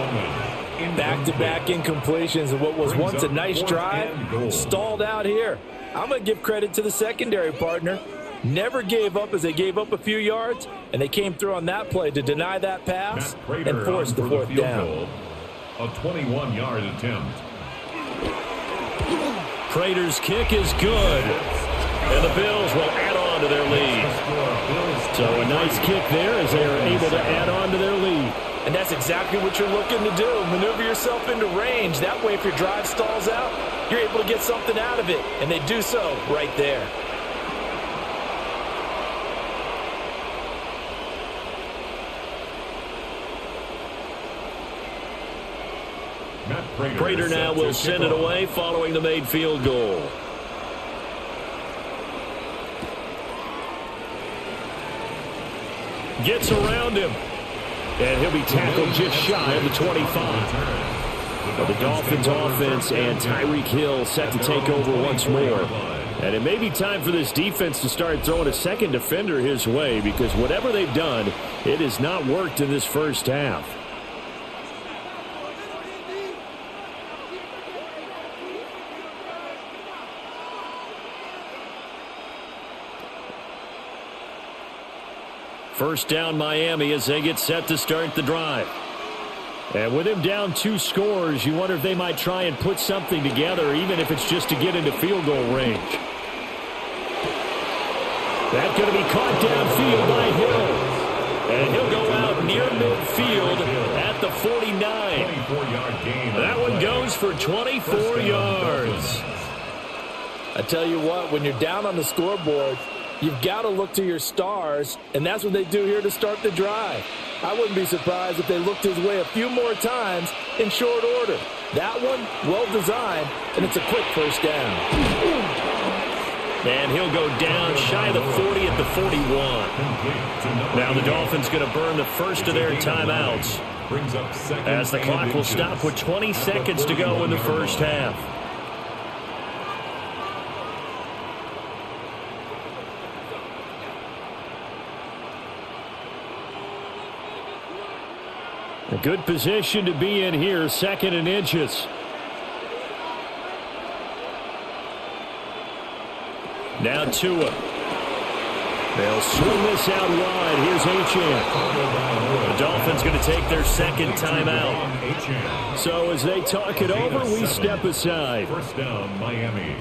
Back-to-back incompletions of what was once a nice drive stalled out here. I'm going to give credit to the secondary partner. Never gave up as they gave up a few yards, and they came through on that play to deny that pass and force the fourth down. A 21-yard attempt. Prater's kick is good. And the Bills will add on to their lead. So a nice kick there as they are able to add on to their lead. And that's exactly what you're looking to do. Maneuver yourself into range. That way, if your drive stalls out, you're able to get something out of it. And they do so right there. Prater now will send it away following the made field goal. Gets around him. And he'll be tackled just shy of the 25. The Dolphins offense and Tyreek Hill set to take over once more. And it may be time for this defense to start throwing a second defender his way, because whatever they've done, it has not worked in this first half. First down Miami as they get set to start the drive. And with him down 2 scores, you wonder if they might try and put something together, even if it's just to get into field goal range. That's going to be caught downfield by Hill. And he'll go out near midfield at the 49. That one goes for 24 yards. I tell you what, when you're down on the scoreboard, you've got to look to your stars, and that's what they do here to start the drive. I wouldn't be surprised if they looked his way a few more times in short order. That one, well designed, and it's a quick first down. And he'll go down shy of the 40 at the 41. Now the Dolphins going to burn the first of their timeouts as the clock will stop with 20 seconds to go in the first half. A good position to be in here, 2nd and inches. Now Tua. They'll swing this out wide. Here's Achane. The Dolphins going to take their second timeout. So as they talk it over, we step aside. First down, Miami.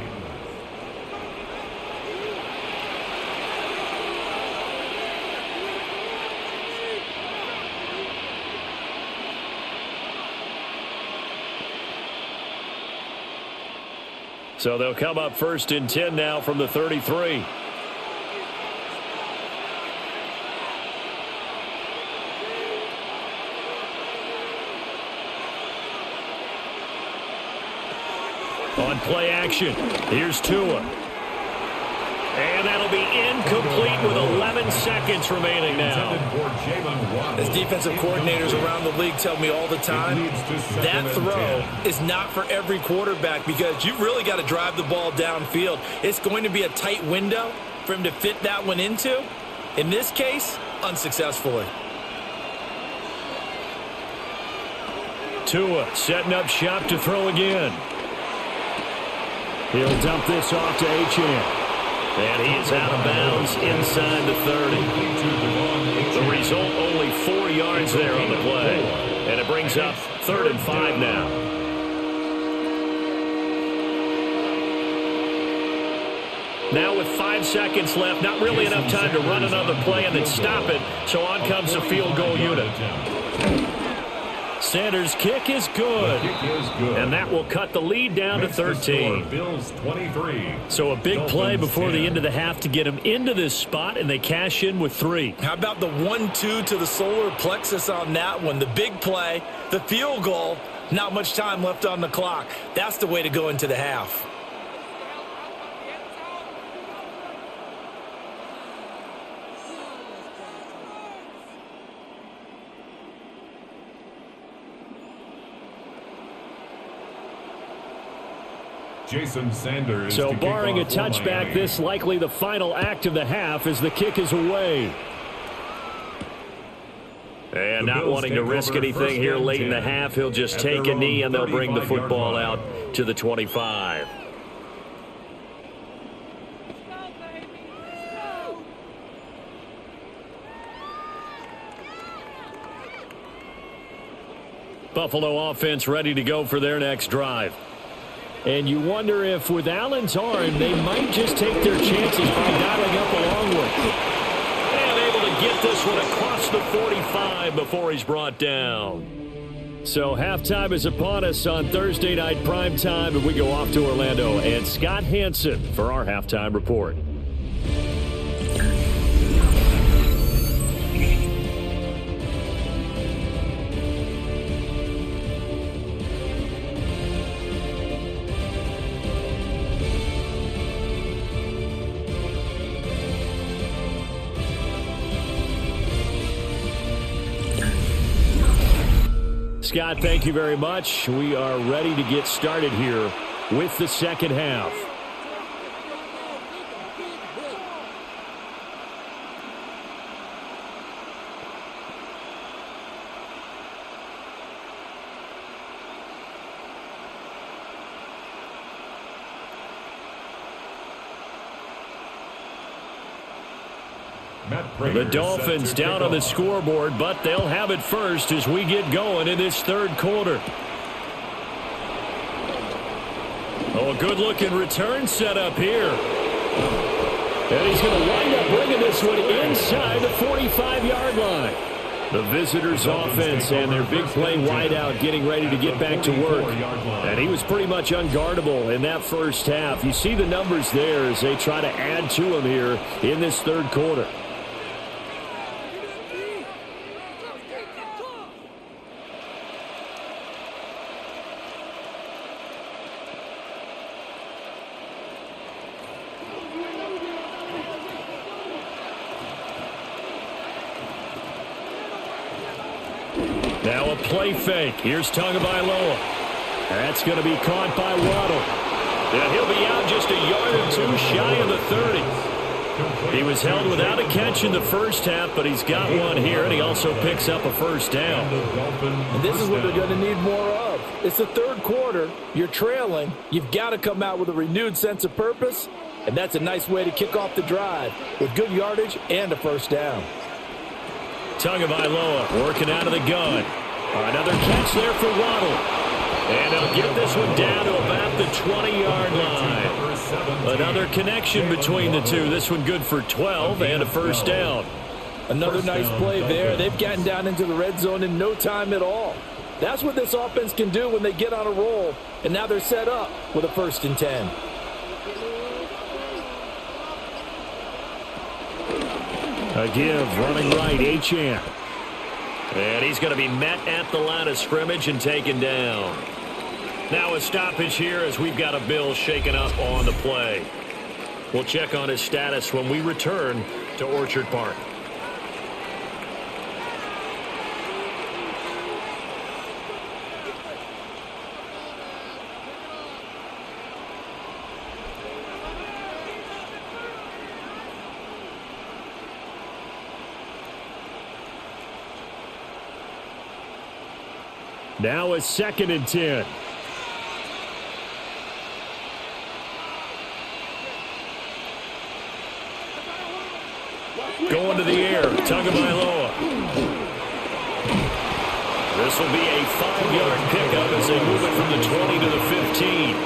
So they'll come up 1st and 10 now from the 33. On play action, here's Tua. And that'll be incomplete with 11 seconds remaining now. As defensive coordinators around the league tell me all the time, that throw is not for every quarterback, because you've really got to drive the ball downfield. It's going to be a tight window for him to fit that one into. In this case, unsuccessfully. Tua setting up shop to throw again. He'll dump this off to Achane. And he is out of bounds inside the 30. The result, only 4 yards there on the play. And it brings up 3rd and 5 now. Now with 5 seconds left, not really enough time to run another play and then stop it. So on comes the field goal unit. Sanders' kick is good. And that will cut the lead down to 13. Bills 23. So a big play before the end of the half to get them into this spot, and they cash in with 3. How about the 1-2 to the solar plexus on that one? The big play, the field goal, not much time left on the clock. That's the way to go into the half. Jason Sanders. So barring a touchback, this likely the final act of the half as the kick is away. And not wanting to risk anything here late in the half, he'll just take a knee and they'll bring the football out to the 25. Buffalo offense ready to go for their next drive. And you wonder if with Allen's arm, they might just take their chances by dialing up a long one. And able to get this one across the 45 before he's brought down. So halftime is upon us on Thursday night primetime, and we go off to Orlando. And Scott Hansen for our halftime report. Scott, thank you very much. We are ready to get started here with the second half. The Dolphins down on the scoreboard, but they'll have it first as we get going in this third quarter. Oh, a good-looking return set up here. And he's going to wind up bringing this one inside the 45-yard line. The visitors' offense and their big play wideout getting ready to get back to work. And he was pretty much unguardable in that first half. You see the numbers there as they try to add to him here in this third quarter. Now a play fake. Here's Tagovailoa. That's going to be caught by Waddle. And he'll be out just a yard or two shy of the 30. He was held without a catch in the first half, but he's got one here, and he also picks up a first down. And this is what they're going to need more of. It's the third quarter. You're trailing. You've got to come out with a renewed sense of purpose, and that's a nice way to kick off the drive with good yardage and a first down. Tagovailoa working out of the gun. Another catch there for Waddle. And he'll get this one down to about the 20-yard line. Another connection between the two. This one good for 12 and a first down. Another nice play there. They've gotten down into the red zone in no time at all. That's what this offense can do when they get on a roll. And now they're set up with a 1st and 10. A give, running right, Achane. And he's going to be met at the line of scrimmage and taken down. Now a stoppage here as we've got a Bill shaken up on the play. We'll check on his status when we return to Orchard Park. Now a 2nd and 10. Going to the air, Tagovailoa. This will be a 5-yard pickup as they move it from the 20 to the 15.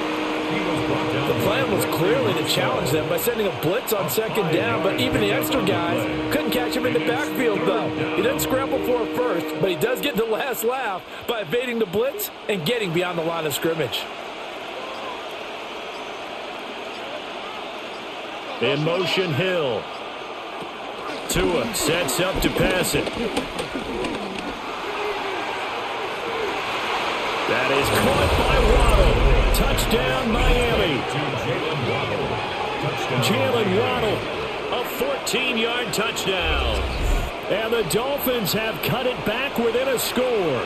The plan was clearly to challenge them by sending a blitz on 2nd down, but even the extra guys couldn't catch him in the backfield, though. He didn't scramble for it first, but he does get the last laugh by evading the blitz and getting beyond the line of scrimmage. In motion, Hill. Tua sets up to pass it. That is caught by Waddle. Touchdown, Miami. Jalen Waddle, a 14-yard touchdown. And the Dolphins have cut it back within a score.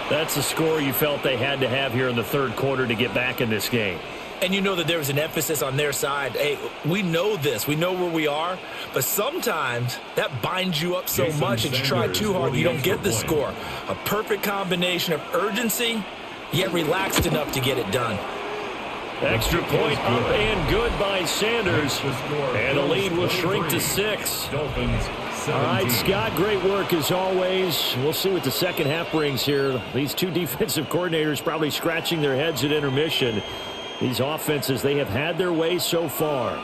That's the score you felt they had to have here in the third quarter to get back in this game. And you know that there was an emphasis on their side. Hey, we know this. We know where we are. But sometimes that binds you up so much that you try too hard, you don't get the score. A perfect combination of urgency, yet relaxed enough to get it done. Extra point up and good by Sanders. And the lead will shrink to 6. All right, Scott, great work as always. We'll see what the second half brings here. These two defensive coordinators probably scratching their heads at intermission. These offenses, they have had their way so far.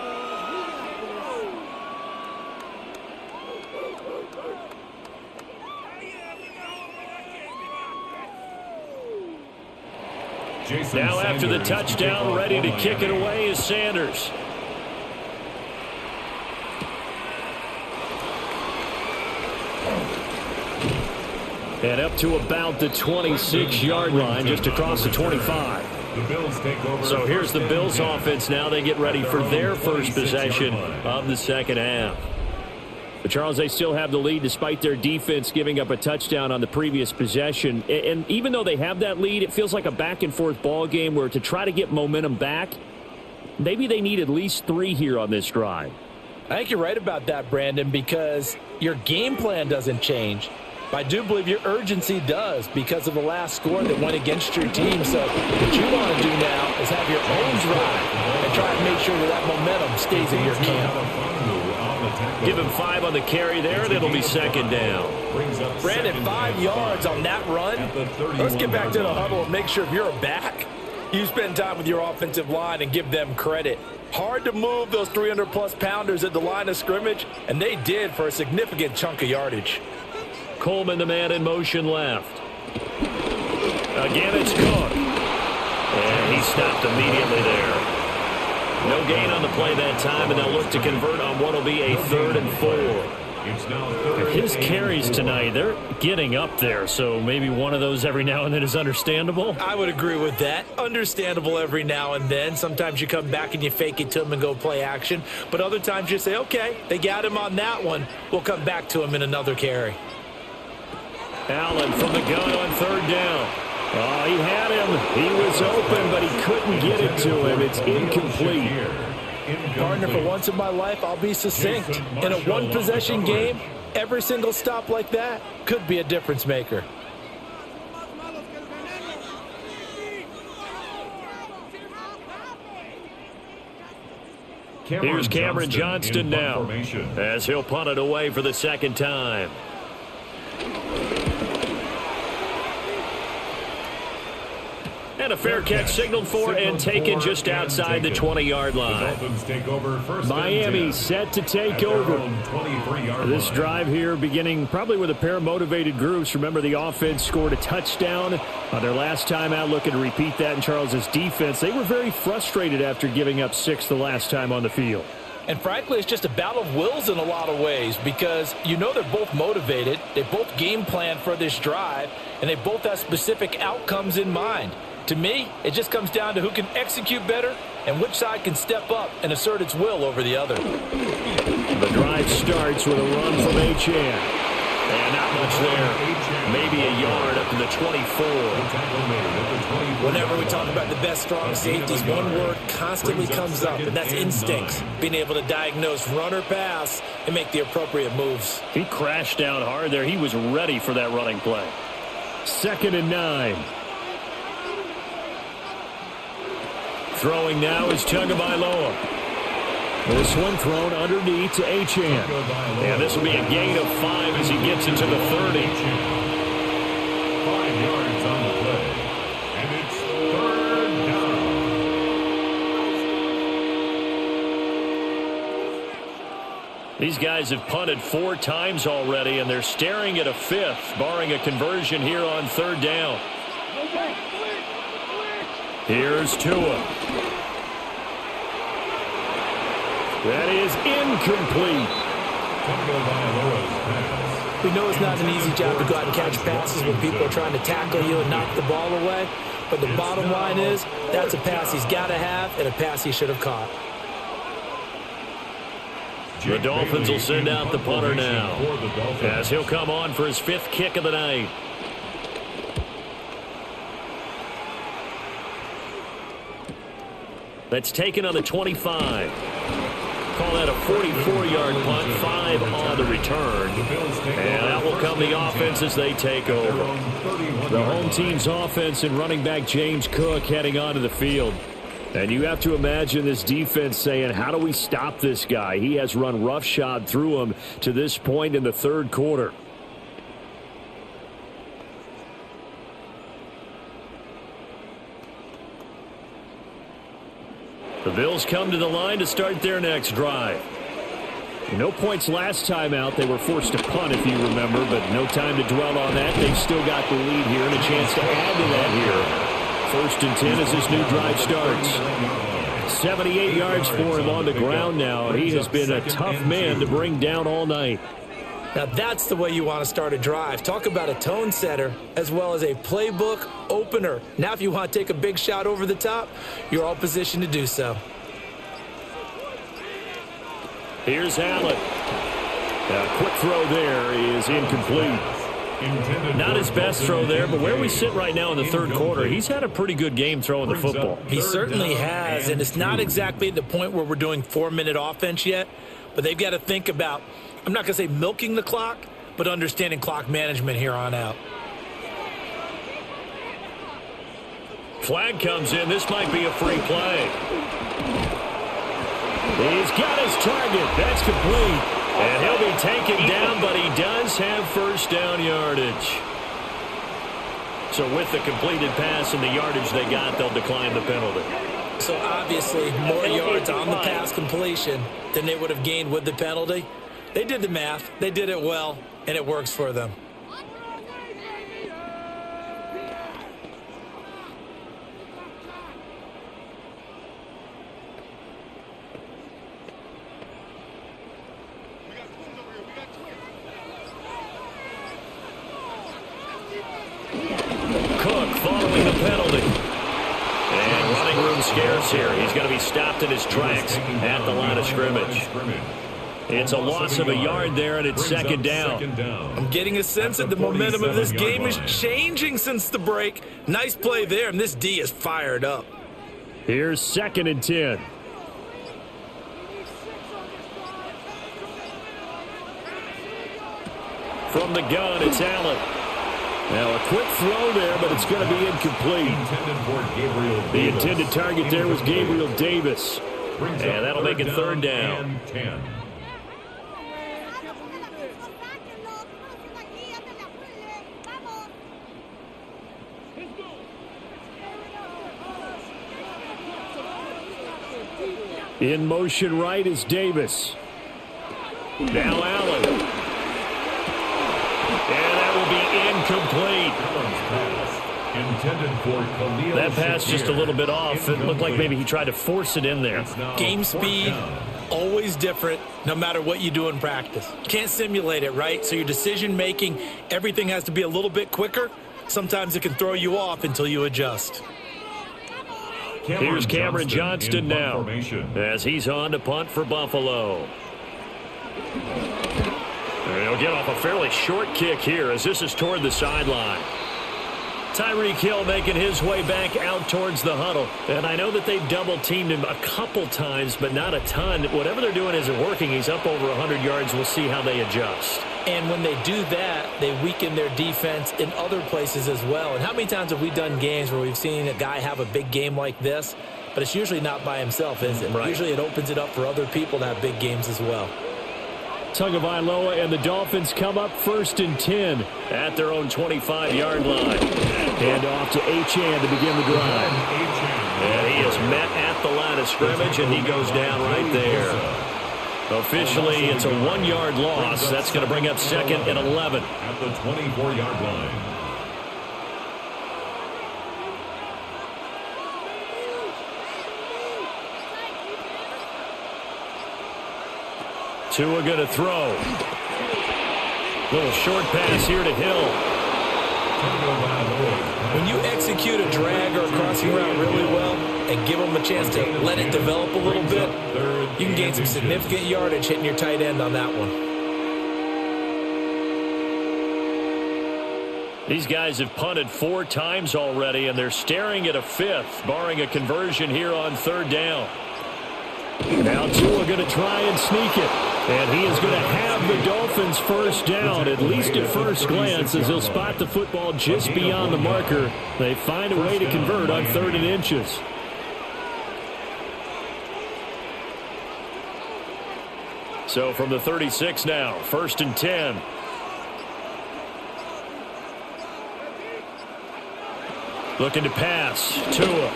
Now after the touchdown, ready to kick it away is Sanders. And up to about the 26-yard line, just across the 25. So here's the Bills offense now. They get ready for their first possession of the second half. But Charles, they still have the lead despite their defense giving up a touchdown on the previous possession. And even though they have that lead, it feels like a back-and-forth ball game where to try to get momentum back, maybe they need at least 3 here on this drive. I think you're right about that, Brandon, because your game plan doesn't change. I do believe your urgency does because of the last score that went against your team. So what you want to do now is have your own drive and try to make sure that momentum stays in your camp. Give him 5 on the carry there, and it'll be second down. Brandon, 5 yards on that run. Let's get back to the huddle and make sure if you're back, you spend time with your offensive line and give them credit. Hard to move those 300-plus pounders at the line of scrimmage, and they did for a significant chunk of yardage. Coleman, the man in motion left. Again, it's Cook. And he stopped immediately there. No gain on the play that time, and they'll look to convert on what will be a 3rd and 4. His carries tonight, they're getting up there, so maybe one of those every now and then is understandable. I would agree with that. Understandable every now and then. Sometimes you come back and you fake it to him and go play action. But other times you say, okay, they got him on that one. We'll come back to him in another carry. Allen from the gun on 3rd down. Oh, he had him. He was open, but he couldn't get it to him. It's incomplete. Partner, for once in my life, I'll be succinct. In a one-possession game, every single stop like that could be a difference maker. Here's Cameron Johnston now as he'll punt it away for the second time. And a fair catch signaled for and taken just outside the 20-yard line. Miami set to take over. This drive here beginning probably with a pair of motivated groups. Remember, the offense scored a touchdown on their last time out, looking to repeat that in Charles's defense. They were very frustrated after giving up 6 the last time on the field. And frankly, it's just a battle of wills in a lot of ways because you know they're both motivated. They both game plan for this drive, and they both have specific outcomes in mind. To me, it just comes down to who can execute better and which side can step up and assert its will over the other. The drive starts with a run from Achane. And not much there. Maybe a yard up to the 24. Whenever we talk about the best strong safeties, one word constantly comes up, and that's instincts. Being able to diagnose run or pass and make the appropriate moves. He crashed down hard there. He was ready for that running play. 2nd and 9. Throwing now is Tagovailoa. This one thrown underneath to Achane. And this will be a gain of 5 as he gets into the 30. 5 yards on the play. And it's 3rd down. These guys have punted 4 times already, and they're staring at a 5th, barring a conversion here on 3rd down. Here's Tua. That is incomplete. We know it's not an easy job to go out and catch passes when people are trying to tackle you and knock the ball away. But the bottom line is that's a pass he's got to have and a pass he should have caught. The Dolphins will send out the punter now as he'll come on for his 5th kick of the night. That's taken on the 25. Call that a 44-yard punt, 5 on the return. And that will come the offense as they take over. The home team's offense and running back James Cook heading onto the field. And you have to imagine this defense saying, how do we stop this guy? He has run roughshod through him to this point in the third quarter. The Bills come to the line to start their next drive. No points last time out. They were forced to punt, if you remember, but no time to dwell on that. They've still got the lead here and a chance to add to that here. 1st and 10 as this new drive starts. 78 yards for him on the ground now. He has been a tough man to bring down all night. Now that's the way you want to start a drive. Talk about a tone setter as well as a playbook opener. Now if you want to take a big shot over the top, you're all positioned to do so. Here's Allen. A quick throw there is incomplete. Not his best throw there, but where we sit right now in the third quarter, he's had a pretty good game throwing the football. He certainly has, and it's not exactly at the point where we're doing 4-minute offense yet, but they've got to think about, I'm not going to say milking the clock, but understanding clock management here on out. Flag comes in. This might be a free play. He's got his target. That's complete. And he'll be taken down, but he does have first down yardage. So with the completed pass and the yardage they got, they'll decline the penalty. So obviously more yards on the pass completion than they would have gained with the penalty. They did the math. They did it well, and it works for them. Following the penalty. And running room scarce here. He's going to be stopped in his tracks at the line of scrimmage. It's a loss of a yard there, and it's second down. I'm getting a sense that the momentum of this game is changing since the break. Nice play there, and this D is fired up. Here's 2nd and 10. From the gun, it's Allen. Now a quick throw there, but it's going to be incomplete. The intended target there was Gabriel Davis. And that'll make it 3rd down. In motion right is Davis. Now Allen. And that will be incomplete. That pass just a little bit off. It looked like maybe he tried to force it in there. Game speed, always different, no matter what you do in practice. Can't simulate it, right? So your decision-making, everything has to be a little bit quicker. Sometimes it can throw you off until you adjust. Here's Cameron Johnston now as he's on to punt for Buffalo. He'll get off a fairly short kick here as this is toward the sideline. Tyreek Hill making his way back out towards the huddle. And I know that they've double-teamed him a couple times, but not a ton. Whatever they're doing isn't working. He's up over 100 yards. We'll see how they adjust. And when they do that, they weaken their defense in other places as well. And how many times have we done games where we've seen a guy have a big game like this, but it's usually not by himself, is it? Right. Usually it opens it up for other people to have big games as well. Tagovailoa and the Dolphins come up 1st and 10 at their own 25-yard line. Hand off to Achane to begin the drive. And he is met at the line of scrimmage, and he goes down right there. Officially, it's a 1-yard loss. That's going to bring up 2nd and 11. At the 24-yard line. Tua going to throw. Little short pass here to Hill. When you execute a drag or a crossing route really well and give them a chance to let it develop a little bit, you can gain some significant yardage hitting your tight end on that one. These guys have punted 4 times already, and they're staring at a 5th, barring a conversion here on 3rd down. Now Tua going to try and sneak it. And he is going to have the Dolphins first down, at least at first glance, as he'll spot the football just beyond the marker. They find a way to convert on 3rd and inches. So from the 36 now, 1st and 10. Looking to pass. Tua.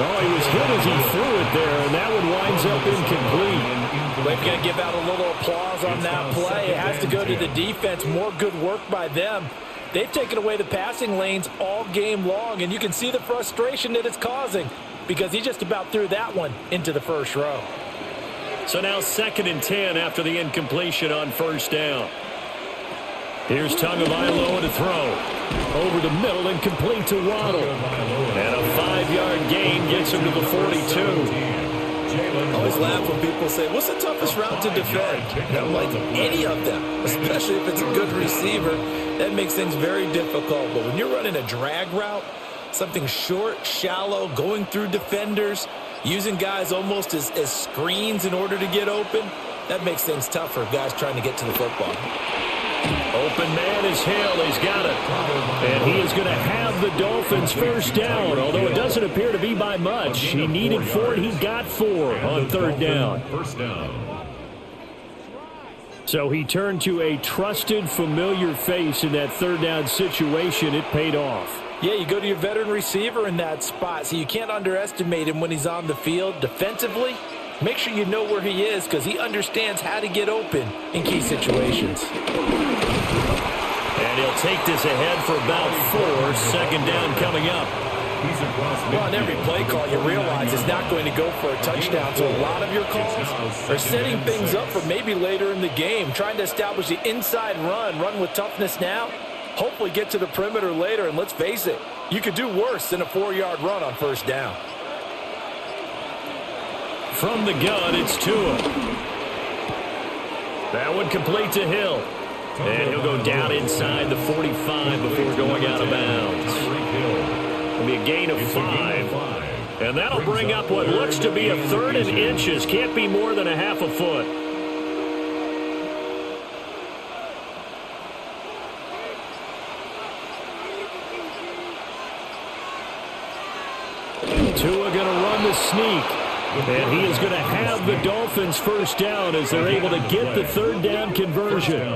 Oh, he was hit as he threw it there, and that one winds up incomplete. They've got to give out a little applause on that play. It has to go to the defense. More good work by them. They've taken away the passing lanes all game long, and you can see the frustration that it's causing because he just about threw that one into the first row. So now 2nd and 10 after the incompletion on 1st down. Here's Tagovailoa to throw. Over the middle and complete to Waddle. And a 5-yard gain gets him to the 42. I always laugh when people say, what's the toughest route to defend? And I'm like, any of them, especially if it's a good receiver. That makes things very difficult. But when you're running a drag route, something short, shallow, going through defenders, using guys almost as screens in order to get open, that makes things tough for guys trying to get to the football. Open man is Hill. He's got it. And he is going to have the Dolphins first down, although it doesn't appear to be by much. He needed 4, and he got 4 on 3rd down. So he turned to a trusted, familiar face in that 3rd down situation. It paid off. Yeah, you go to your veteran receiver in that spot, so you can't underestimate him when he's on the field. Defensively, make sure you know where he is because he understands how to get open in key situations. And he'll take this ahead for about 4. 2nd down coming up. Well, on every play call, you realize it's not going to go for a touchdown. So a lot of your calls are setting things up for maybe later in the game, trying to establish the inside run with toughness now, hopefully get to the perimeter later. And let's face it, you could do worse than a 4-yard run on 1st down. From the gun, it's Tua. That one complete to Hill. And he'll go down inside the 45 before going out of bounds. It'll be a gain of 5. And that'll bring up what looks to be a 3rd and inches. Can't be more than a half a foot. Tua going to run the sneak. And he is going to have the Dolphins first down as they're able to get the 3rd down conversion.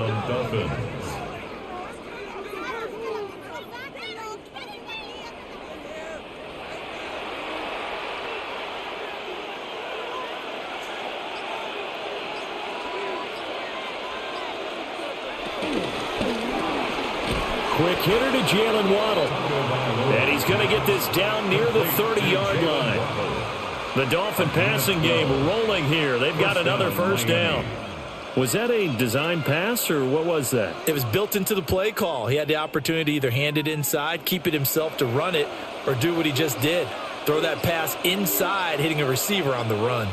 Quick hitter to Jalen Waddle. And he's going to get this down near the 30-yard line. The Dolphin passing game rolling here. They've got another first down. Was that a design pass, or what was that? It was built into the play call. He had the opportunity to either hand it inside, keep it himself to run it, or do what he just did. Throw that pass inside, hitting a receiver on the run.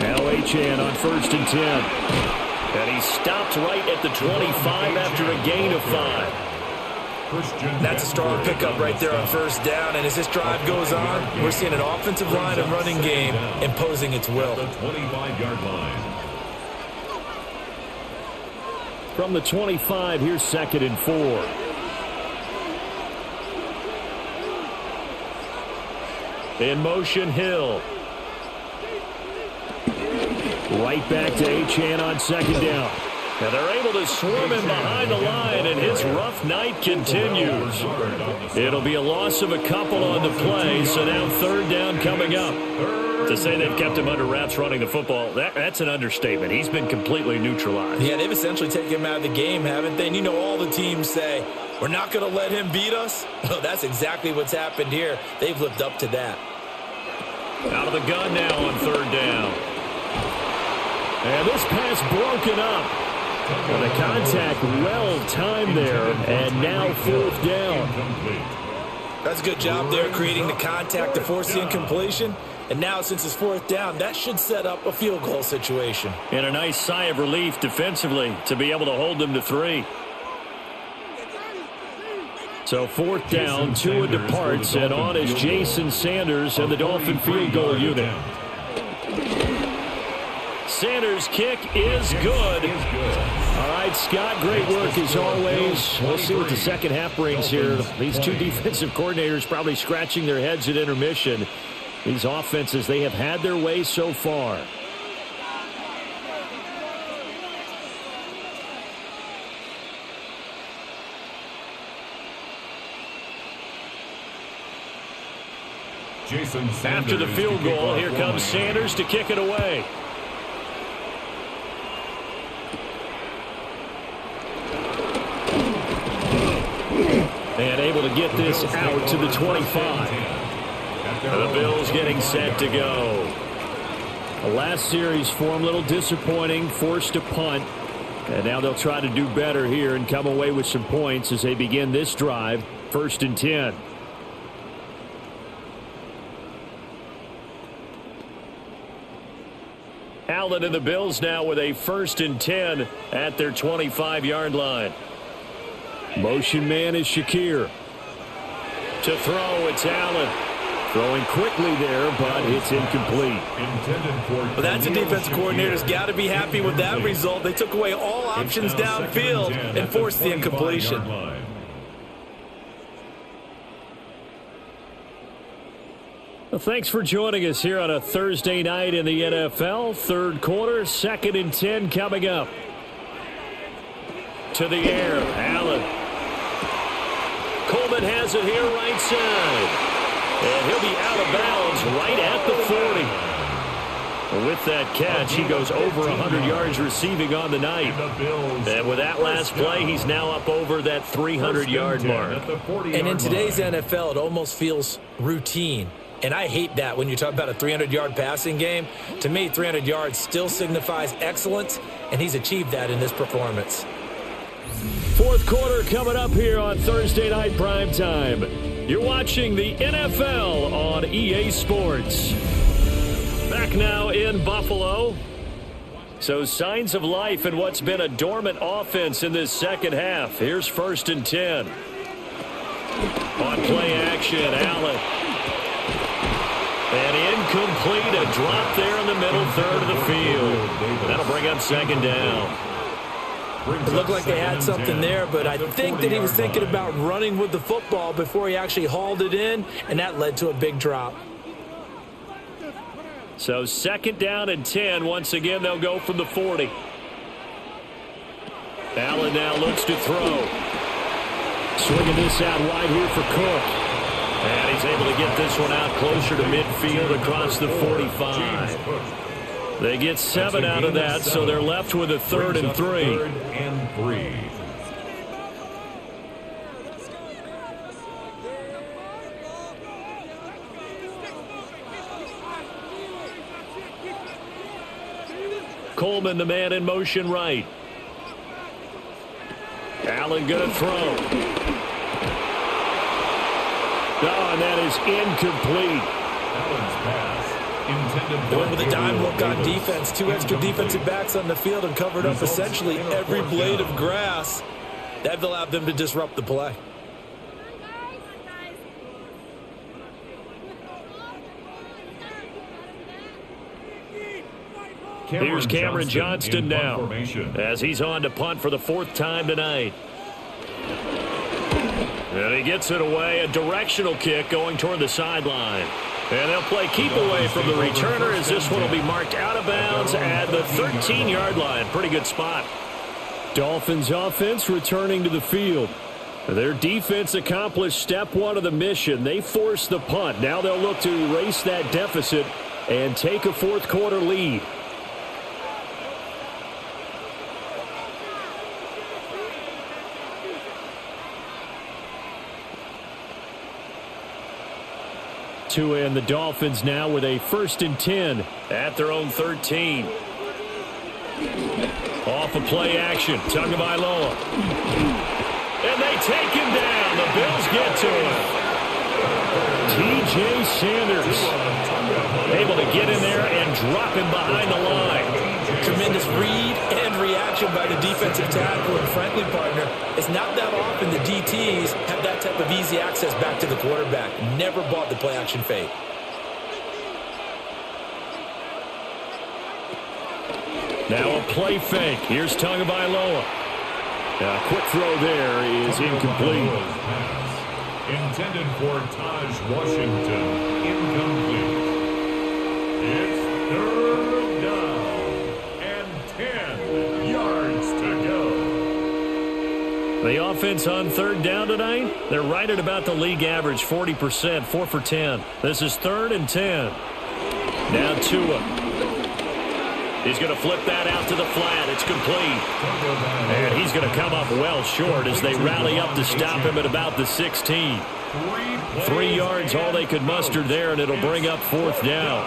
Now Achane on 1st and 10. And he stopped right at the 25 after a gain of 5. That's a strong pickup right there on 1st down, and as this drive goes on, we're seeing an offensive line and running game imposing its will. The 25-yard line. From the 25, here's 2nd and 4. In motion, Hill. Right back to Achane on 2nd down. And they're able to swarm him behind the line, and his rough night continues. It'll be a loss of a couple on the play, so now 3rd down coming up. To say they've kept him under wraps running the football, that's an understatement. He's been completely neutralized. Yeah, they've essentially taken him out of the game, haven't they? And you know all the teams say, we're not going to let him beat us. Well, that's exactly what's happened here. They've lived up to that. Out of the gun now on 3rd down. And this pass broken up. And the contact well-timed there, and now 4th down. That's a good job there creating the contact to force the incompletion. And now, since it's fourth down, that should set up a field goal situation. And a nice sigh of relief defensively to be able to hold them to 3. So fourth down, Tua departs, and on is Jason Sanders and the Dolphin field goal unit. Sanders' kick is good. All right, Scott, great work as always. We'll see what the second half brings here. These two defensive coordinators probably scratching their heads at intermission. These offenses, they have had their way so far. After the field goal, here comes Sanders to kick it away. And able to get this out to the 25. The Bills getting set to go. The last series for them, a little disappointing, forced to punt. And now they'll try to do better here and come away with some points as they begin this drive, 1st and 10. Allen and the Bills now with a 1st and 10 at their 25-yard line. Motion man is Shakir. To throw, it's Allen. Throwing quickly there, but it's incomplete. Well, that's a defensive coordinator's got to be happy with that result. They took away all options downfield and forced the incompletion. Well, thanks for joining us here on a Thursday night in the NFL. Third quarter, 2nd and 10 coming up. To the air, Allen. Coleman has it here right side. And he'll be out of bounds right at the 40. With that catch, he goes over 100 yards receiving on the night. And with that last play, he's now up over that 300-yard mark. And in today's NFL, it almost feels routine. And I hate that when you talk about a 300-yard passing game. To me, 300 yards still signifies excellence, and he's achieved that in this performance. Fourth quarter coming up here on Thursday Night Primetime. You're watching the NFL on EA Sports. Back now in Buffalo. So signs of life in what's been a dormant offense in this second half. Here's 1st and 10. On play action, Allen. And incomplete, a drop there in the middle third of the field. That'll bring up 2nd down. It looked like they had something there, but I think that he was thinking about running with the football before he actually hauled it in, and that led to a big drop. So 2nd down and 10. Once again, they'll go from the 40. Allen now looks to throw. Swinging this out wide here for Cook. And he's able to get this one out closer to midfield across the 45. They get 7 out of that, so they're left with a 3rd and 3. 3rd and 3. Coleman, the man in motion right. Allen going to throw. Oh, and that is incomplete. Allen's pass. Went with a dime look on defense. 2 extra defensive backs on the field and covered up essentially every blade of grass. That allowed them to disrupt the play. Here's Cameron Johnston now as he's on to punt for the 4th time tonight. And he gets it away, a directional kick going toward the sideline. And they'll play keep away from the returner as this one will be marked out of bounds at the 13-yard line. Pretty good spot. Dolphins offense returning to the field. Their defense accomplished step 1 of the mission. They forced the punt. Now they'll look to erase that deficit and take a 4th quarter lead. Tua and the Dolphins now with a 1st and 10 at their own 13. Off a play action. Tagovailoa. And they take him down. The Bills get to him. T.J. Sanders able to get in there and drop him behind the line. Tremendous read and reaction by the defensive tackle. And frankly, partner, it's not that often the DTs have that type of easy access back to the quarterback. Never bought the play action fake. Now a play fake. Here's Tagovailoa. A quick throw there is incomplete. Intended for Taj Washington. Incomplete. It's third down and 10 yards to go. The offense on third down tonight, they're right at about the league average, 40%, 4 for 10. This is 3rd and 10. Now Tua. He's going to flip that out to the flat. It's complete. And he's going to come up well short as they rally up to stop him at about the 16. 3 yards, all they could muster there, and it'll bring up 4th down.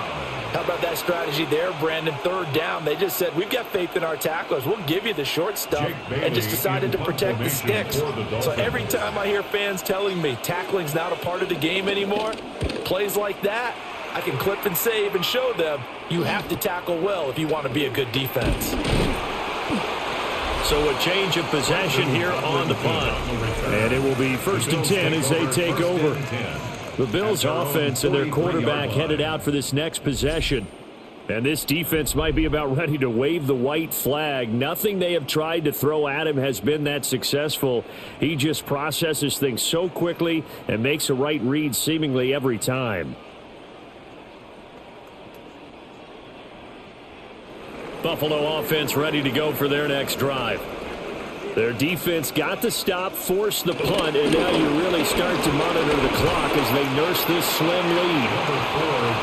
How about that strategy there, Brandon? 3rd down. They just said, we've got faith in our tacklers. We'll give you the short stuff, and just decided to protect the sticks. So every time I hear fans telling me tackling's not a part of the game anymore, plays like that, I can clip and save and show them you have to tackle well if you want to be a good defense. So a change of possession here on the punt. And it will be 1st and 10 as they take over. The Bills offense and their quarterback headed out for this next possession. And this defense might be about ready to wave the white flag. Nothing they have tried to throw at him has been that successful. He just processes things so quickly and makes a right read seemingly every time. Buffalo offense ready to go for their next drive. Their defense got the stop, forced the punt, and now you really start to monitor the clock as they nurse this slim lead.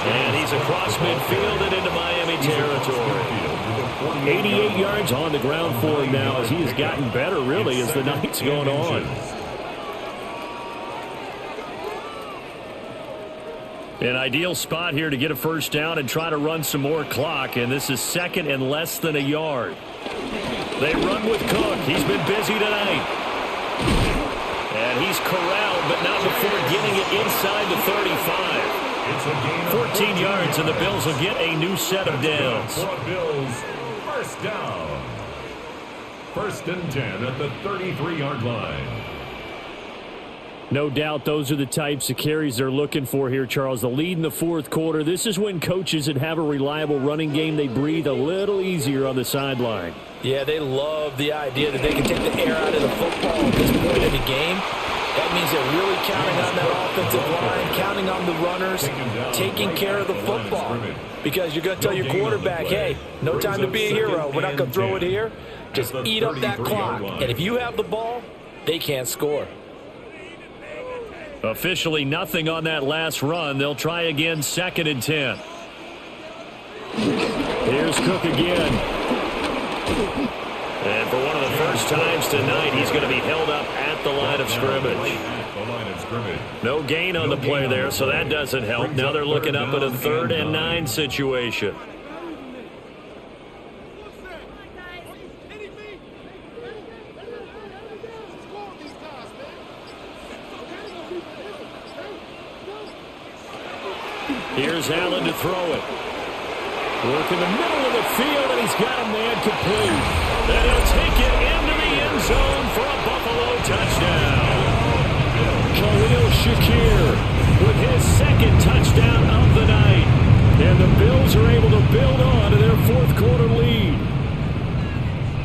And he's across midfield and into Miami territory. 88 yards on the ground for him now as he has gotten better really as the night's gone on. An ideal spot here to get a 1st down and try to run some more clock, and this is 2nd and less than a yard. They run with Cook. He's been busy tonight. And he's corralled, but not before getting it inside the 35. 14 yards, and the Bills will get a new set of downs. Bills, 1st down. 1st and 10 at the 33-yard line. No doubt those are the types of carries they're looking for here, Charles. The lead in the 4th quarter. This is when coaches that have a reliable running game, they breathe a little easier on the sideline. Yeah, they love the idea that they can take the air out of the football at this point in the game. That means they're really counting on that offensive line, counting on the runners, taking care of the football. Because you're going to tell your quarterback, hey, no time to be a hero. We're not going to throw it here. Just eat up that clock. And if you have the ball, they can't score. Officially nothing on that last run. They'll try again, 2nd and 10. Here's Cook again. And for one of the first times tonight, he's going to be held up at the line of scrimmage. No gain on the play there, so that doesn't help. Now they're looking up at a 3rd and 9 situation. Here's Allen to throw it. Work in the middle of the field, and he's got a man complete. And he'll take it into the end zone for a Buffalo touchdown. Shakir with his 2nd touchdown of the night. And the Bills are able to build on to their 4th quarter lead.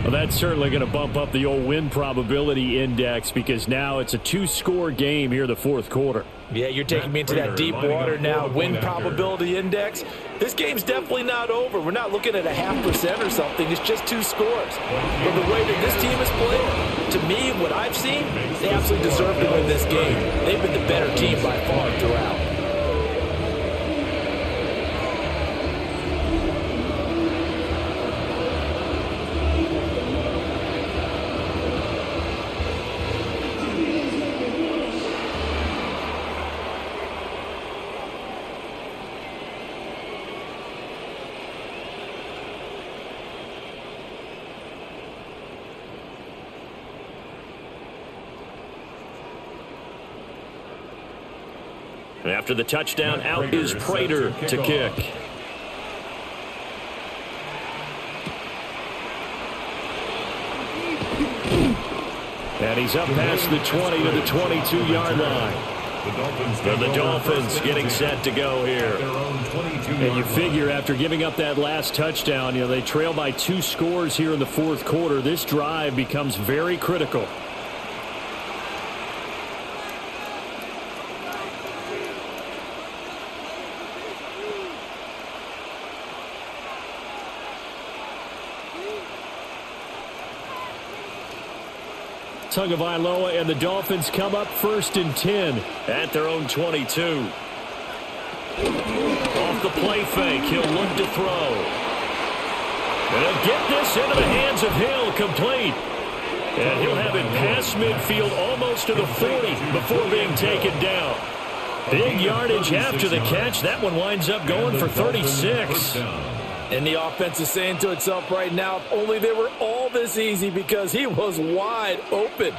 Well, that's certainly going to bump up the old win probability index because now it's a 2-score game here in the 4th quarter. Yeah, you're taking me into that deep water now. Win probability index. This game's definitely not over. We're not looking at a 0.5% or something. It's just 2 scores. But the way that this team has played, to me, what I've seen, they absolutely deserve to win this game. They've been the better team by far throughout. After the touchdown, out is Prater to kick. And he's up past the 20 to the 22-yard line. The Dolphins getting set to go here. And you figure after giving up that last touchdown, they trail by 2 scores here in the fourth quarter. This drive becomes very critical. Tagovailoa and the Dolphins come up 1st and 10 at their own 22. Off the play fake, he'll look to throw. And he'll get this into the hands of Hill, complete. And he'll have it past midfield almost to the 40 before being taken down. Big yardage after the catch. That one winds up going for 36. And the offense is saying to itself right now, if only they were all this easy, because he was wide open.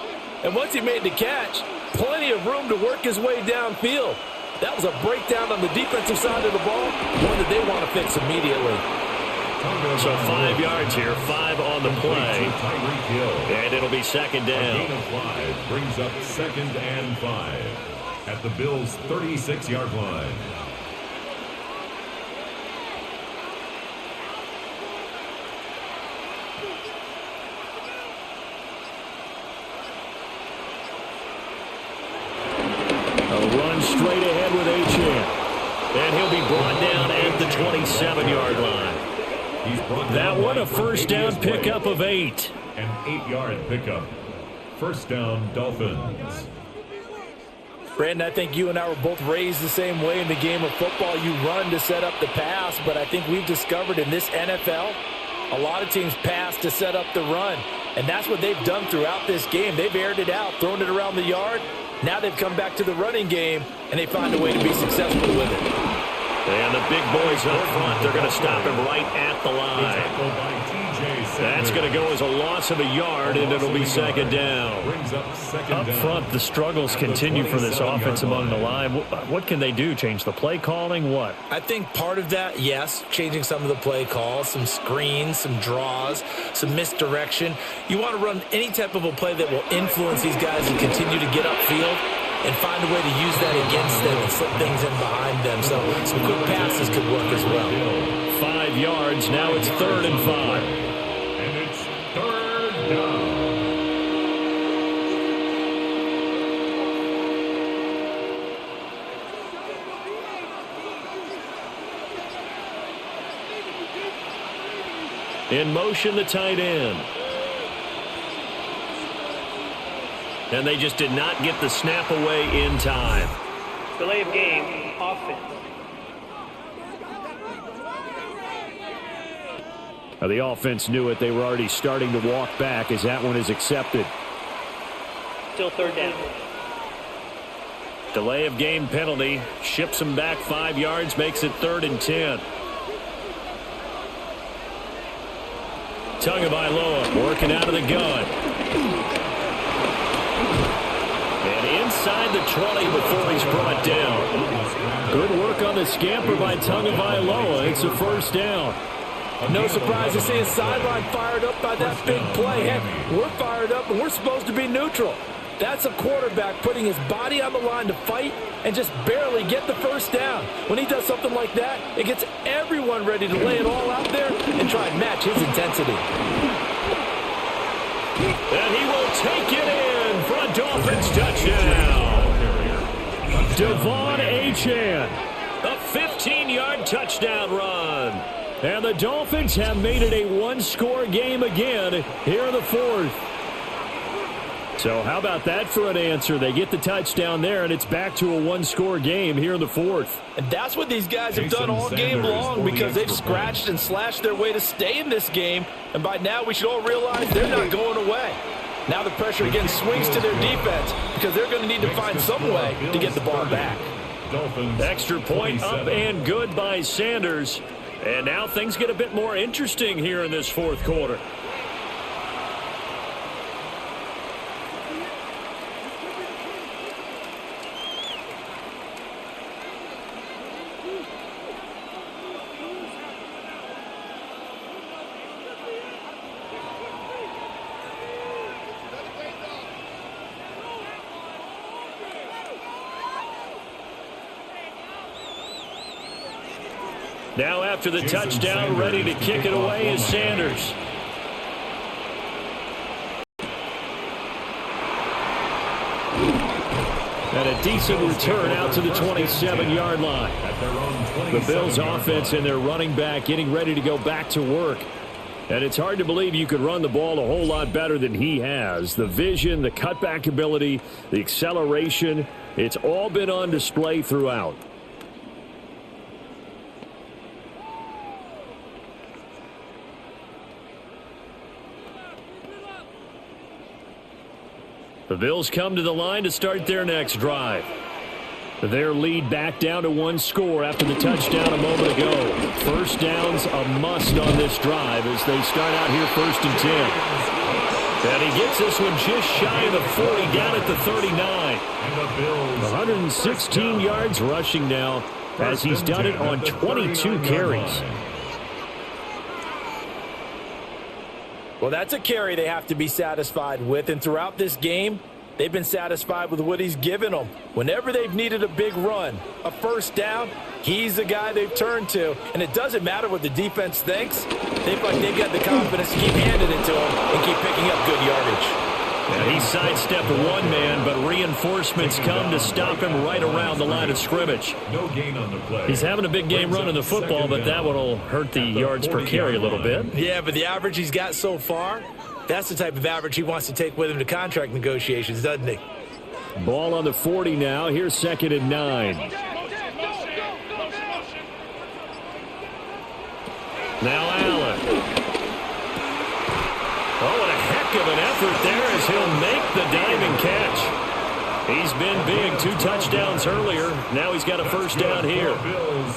And once he made the catch, plenty of room to work his way downfield. That was a breakdown on the defensive side of the ball, one that they want to fix immediately. So 5 yards here, 5 on the play. And it'll be 2nd down. A gain of 5 brings up 2nd and 5 at the Bills' 36-yard line. Straight ahead with Achane. And he'll be brought down at the 27-yard line. That one a first down pickup of 8. An 8-yard pickup. First down, Dolphins. Brandon, I think you and I were both raised the same way in the game of football. You run to set up the pass, but I think we've discovered in this NFL, a lot of teams pass to set up the run. And that's what they've done throughout this game. They've aired it out, thrown it around the yard. Now they've come back to the running game, and they find a way to be successful with it. And the big boys up front, they're going to stop him right at the line. That's going to go as a loss of a yard, and it'll be 2nd down. Up front, the struggles continue for this offense among the line. What can they do? Change the play calling? What? I think part of that, yes, changing some of the play calls, some screens, some draws, some misdirection. You want to run any type of a play that will influence these guys and continue to get upfield and find a way to use that against them and slip things in behind them. So some quick passes could work as well. 5 yards. Now it's 3rd and 5. And it's 3rd down. In motion, the tight end. And they just did not get the snap away in time. Delay of game, offense. Now the offense knew it. They were already starting to walk back as that one is accepted. Still 3rd down. Delay of game penalty. Ships them back 5 yards, makes it 3rd and 10. Tagovailoa working out of the gun. And inside the 20 before he's brought down. Good work on the scamper by Tagovailoa. It's a 1st down. No surprise to see his sideline fired up by that big play. Heck, we're fired up and we're supposed to be neutral. That's a quarterback putting his body on the line to fight and just barely get the 1st down. When he does something like that, it gets everyone ready to lay it all out there and try and match his intensity. And he will take it in for a Dolphins touchdown. Devon Achane, a 15-yard touchdown run. And the Dolphins have made it a 1-score game again here in the 4th. So how about that for an answer? They get the touchdown there, and it's back to a 1-score game here in the 4th. And that's what these guys have done all game long, because they've scratched and slashed their way to stay in this game. And by now we should all realize they're not going away. Now the pressure again swings to their defense, because they're going to need to find some way to get the ball back. Extra point up and good by Sanders. And now things get a bit more interesting here in this 4th quarter. Now after the touchdown, ready to kick it away is Sanders. And a decent return out to the 27-yard line. The Bills offense and their running back getting ready to go back to work. And it's hard to believe you could run the ball a whole lot better than he has. The vision, the cutback ability, the acceleration, it's all been on display throughout. The Bills come to the line to start their next drive. Their lead back down to one score after the touchdown a moment ago. First down's a must on this drive as they start out here 1st and 10. And he gets this one just shy of the 40, down at the 39. 116 yards rushing now as he's done it on 22 carries. Well, that's a carry they have to be satisfied with, and throughout this game, they've been satisfied with what he's given them. Whenever they've needed a big run, a first down, he's the guy they've turned to. And it doesn't matter what the defense thinks. They feel like they've got the confidence to keep handing it to him and keep picking up good yardage. Yeah, he sidestepped one man, but reinforcements come to stop him right around the line of scrimmage. No gain on the play. He's having a big game running the football, but that one will hurt the yards per carry a little bit. Yeah, but the average he's got so far, that's the type of average he wants to take with him to contract negotiations, doesn't he? Ball on the 40 now. Here's 2nd and 9. Now Allen. Oh, what a heck of an effort there as he'll make the diving catch. He's been big, 2 touchdowns earlier. Now he's got a first down here.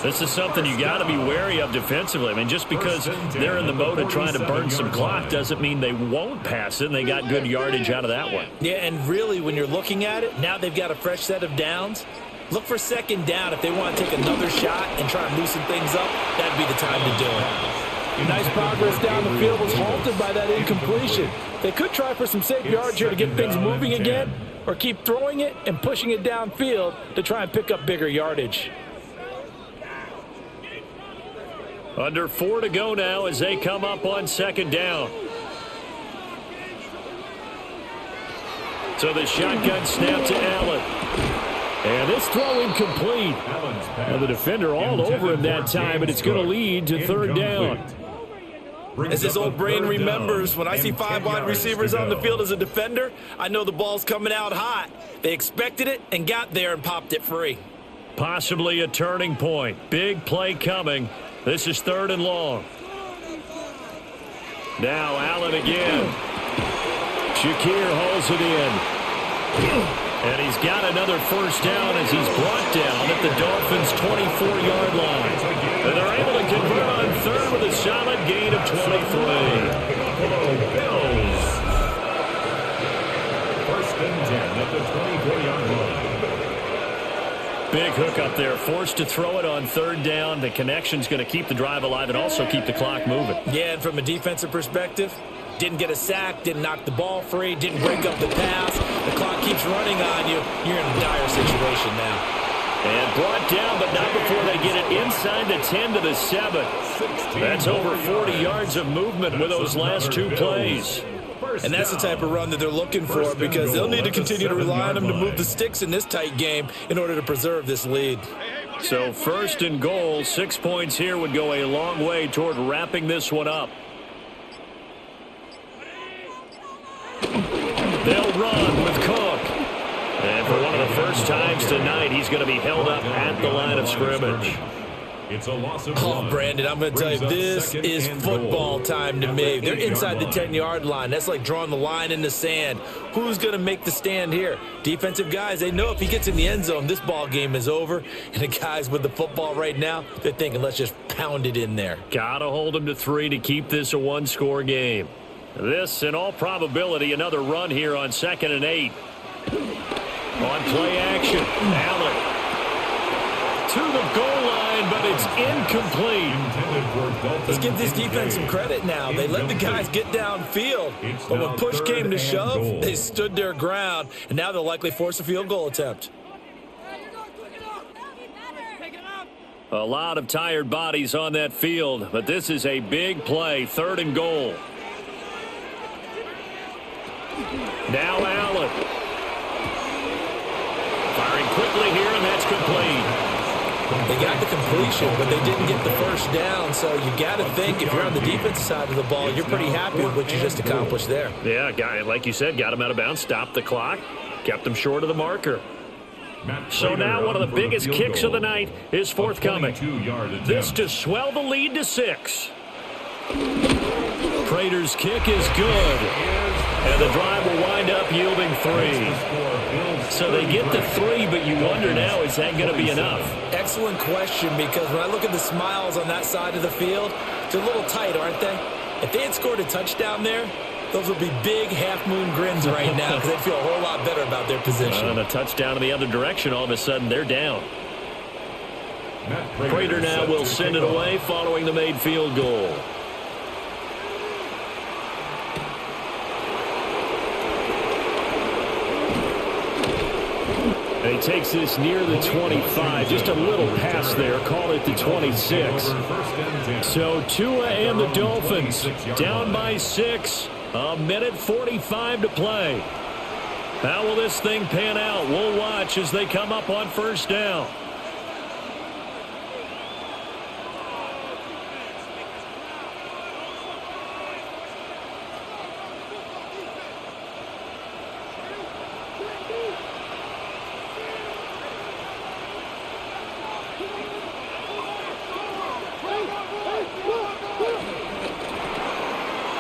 This is something you got to be wary of defensively. I mean, just because they're in the mode of trying to burn some clock doesn't mean they won't pass it, and they got good yardage out of that one. Yeah, and really, when you're looking at it, now they've got a fresh set of downs. Look for 2nd down. If they want to take another shot and try and loosen things up, that'd be the time to do it. Nice progress down the field was halted by that incompletion. They could try for some safe yards here to get things moving again, or keep throwing it and pushing it downfield to try and pick up bigger yardage. Under 4 to go now as they come up on 2nd down. So the shotgun snap to Allen. And this throw incomplete. Now the defender all over him that time, but it's going to lead to 3rd down. As his old brain remembers, when I see 5 wide receivers on the field as a defender, I know the ball's coming out hot. They expected it and got there and popped it free. Possibly a turning point. Big play coming. This is 3rd and long. Now Allen again. Shakir hauls it in. And he's got another first down as he's brought down at the Dolphins' 24-yard line. And they're able to convert on 3rd with a solid gain of 23. Buffalo Bills. 1st and 10 at the 24-yard line. Big hook up there. Forced to throw it on 3rd down. The connection's going to keep the drive alive and also keep the clock moving. Yeah, and from a defensive perspective, didn't get a sack, didn't knock the ball free, didn't break up the pass. The clock keeps running on you. You're in a dire situation now. And brought down, but not before they get it inside the 10 to the 7. That's over 40 yards of movement with those last 2 plays. And that's the type of run that they're looking for because they'll need to continue to rely on them to move the sticks in this tight game in order to preserve this lead. So 1st and goal, 6 points here would go a long way toward wrapping this one up. They'll run with Cook. And for one of the first times tonight, he's going to be held up at the line of scrimmage. It's a loss of Oh, Brandon, I'm going to tell you, this is football time to me. They're inside the 10-yard line. That's like drawing the line in the sand. Who's going to make the stand here? Defensive guys, they know if he gets in the end zone, this ball game is over. And the guys with the football right now, they're thinking, let's just pound it in there. Got to hold him to 3 to keep this a 1-score game. This, in all probability, another run here on 2nd and 8. On play action, Allen to the goal line, but it's incomplete. Let's give this defense some credit now. They let the guys get downfield, but when push came to shove, they stood their ground, and now they'll likely force a field goal attempt. A lot of tired bodies on that field, but this is a big play, 3rd and goal. Now Allen. Firing quickly here, and that's complete. They got the completion, but they didn't get the first down, so you got to think if you're on the defensive side of the ball, you're pretty happy with what you just accomplished there. Yeah, like you said, got him out of bounds, stopped the clock, kept him short of the marker. So now one of the biggest kicks of the night is forthcoming. This to swell the lead to 6. Prater's kick is good. And the drive will wind up yielding 3. So they get the 3, but you wonder now, is that going to be enough? Excellent question, because when I look at the smiles on that side of the field, they're a little tight, aren't they? If they had scored a touchdown there, those would be big half-moon grins right now because they feel a whole lot better about their position. And a touchdown in the other direction, all of a sudden they're down. Prater now will send it away following the made field goal. And he takes this near the 25, just a little pass there, called it the 26. So Tua and the Dolphins down by 6, a minute 45 to play. How will this thing pan out? We'll watch as they come up on 1st down.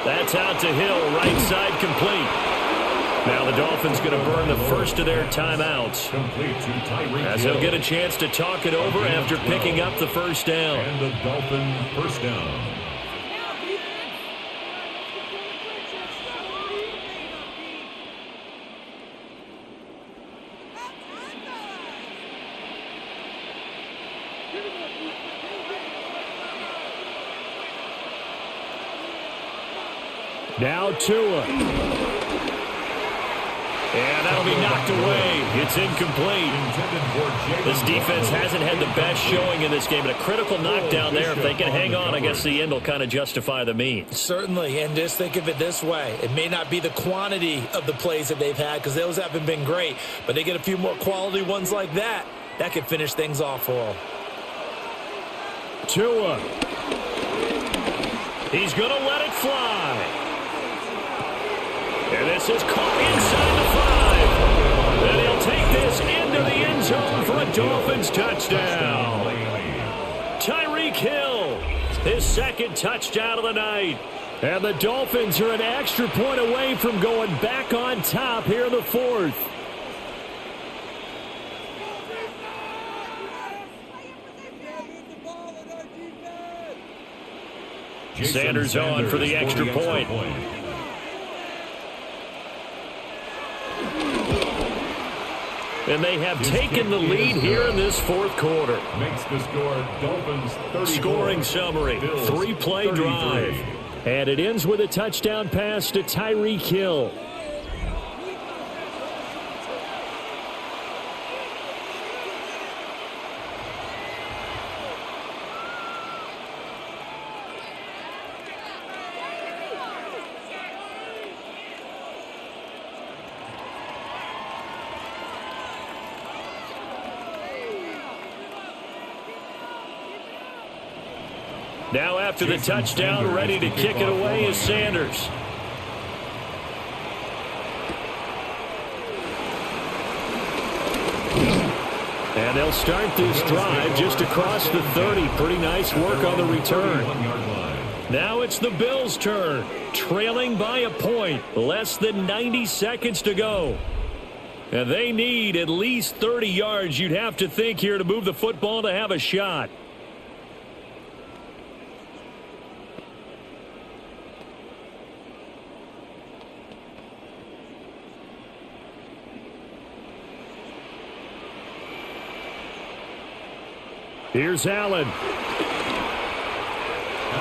That's out to Hill, right side complete. Now the Dolphins going to burn the first of their timeouts, as he'll get a chance to talk it over after picking up the 1st down. And the Dolphin 1st down. Now Tua. And that'll be knocked away. It's incomplete. This defense hasn't had the best showing in this game, but a critical knockdown there. If they can hang on, I guess the end will kind of justify the means. Certainly, and just think of it this way. It may not be the quantity of the plays that they've had because those haven't been great, but they get a few more quality ones like that. That could finish things off for them. Tua. He's going to let it fly. And this is caught inside the 5. And he'll take this into the end zone for a Dolphins touchdown. Tyreek Hill, his 2nd touchdown of the night. And the Dolphins are an extra point away from going back on top here in the 4th. Sanders on for the extra point. And they have taken the lead here in this 4th quarter. Makes the score Dolphins 34. Scoring summary, 3-play drive. And it ends with a touchdown pass to Tyreek Hill. Now after the touchdown, ready to kick it away is Sanders. And they'll start this drive just across the 30. Pretty nice work on the return. Now it's the Bills' turn, trailing by a point. Less than 90 seconds to go. And they need at least 30 yards, you'd have to think, here to move the football to have a shot. Here's Allen.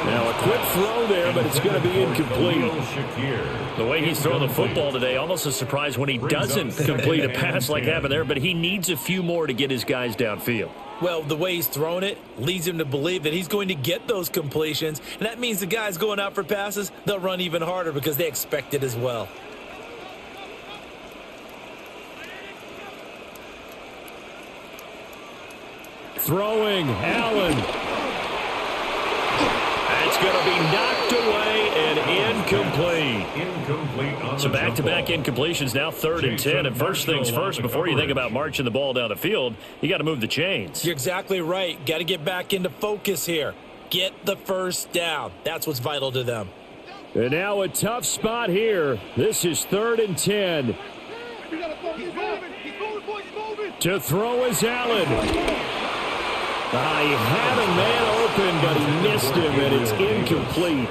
Now a quick throw there, but it's going to be incomplete. Shakir. The way he's throwing the football today, almost a surprise when he doesn't complete a pass like happened there, but he needs a few more to get his guys downfield. Well, the way he's thrown it leads him to believe that he's going to get those completions, and that means the guys going out for passes, they'll run even harder because they expect it as well. Throwing, Allen. That's going to be knocked away and incomplete. So back-to-back incompletions, now 3rd and 10. And first things first, before you think about marching the ball down the field, you got to move the chains. You're exactly right. Got to get back into focus here. Get the first down. That's what's vital to them. And now a tough spot here. This is 3rd and 10. To throw is Allen. He had a man open, but he missed him, and it's incomplete.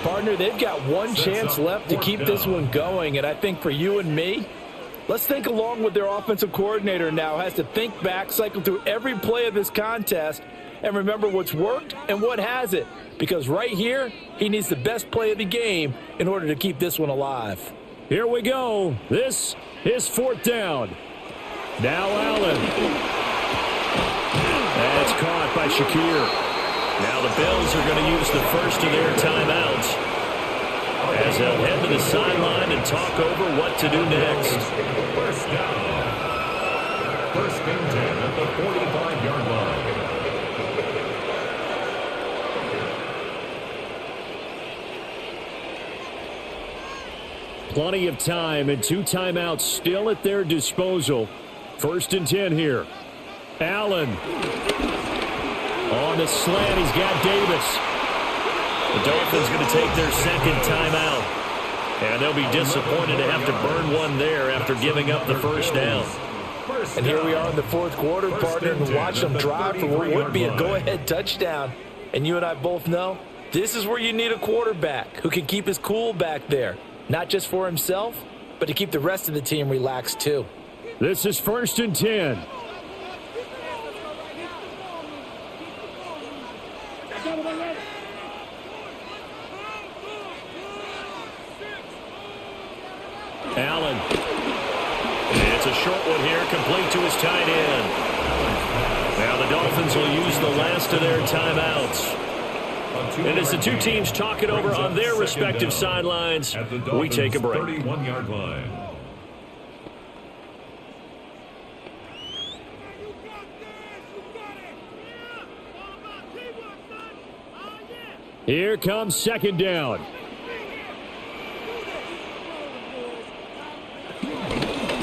Partner, they've got one chance left to keep this one going, and I think for you and me, let's think along with their offensive coordinator now. Has to think back, cycle through every play of this contest, and remember what's worked and what hasn't. Because right here, he needs the best play of the game in order to keep this one alive. Here we go. This is 4th down. Now Allen. That's caught by Shakir. Now the Bills are going to use the first of their timeouts as they'll head to the sideline and talk over what to do next. First down. 1st and 10 at the 45-yard line. Plenty of time and 2 timeouts still at their disposal. 1st and 10 here. Allen on the slant. He's got Davis. The Dolphins going to take their 2nd timeout. And they'll be disappointed to have to burn one there after giving up the first down. And here we are in the 4th quarter, partner, and watch them drive for what would be a go-ahead touchdown. And you and I both know this is where you need a quarterback who can keep his cool back there. Not just for himself, but to keep the rest of the team relaxed too. This is 1st and 10. Allen. It's a short one here, complete to his tight end. Now the Dolphins will use the last of their timeouts. And as the two teams talk it over on their respective sidelines, we take a break. 31-yard line. Here comes 2nd down.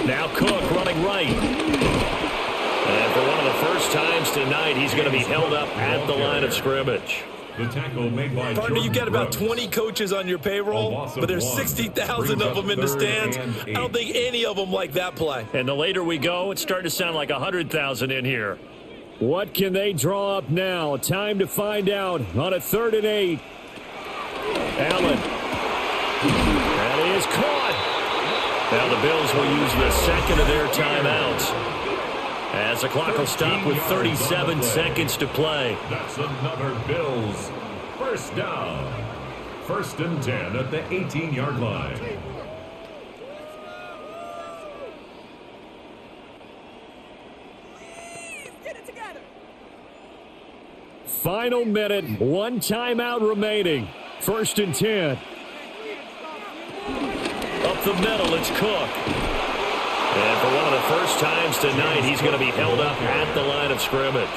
Now Cook running right. And for one of the first times tonight, he's going to be held up at the line of scrimmage. The tackle made by Partner, you've got about 20 coaches on your payroll, but there's 60,000 of them in the stands. I don't think any of them like that play. And the later we go, it's starting to sound like 100,000 in here. What can they draw up now? Time to find out on a 3rd and 8. Allen. That is caught. Now the Bills will use the 2nd of their timeouts as the clock will stop with 37 seconds to play. That's another Bills first down. 1st and 10 at the 18-yard line. Final minute, 1 timeout remaining. 1st and 10. Up the middle, it's Cook. And for one of the first times tonight, he's going to be held up at the line of scrimmage.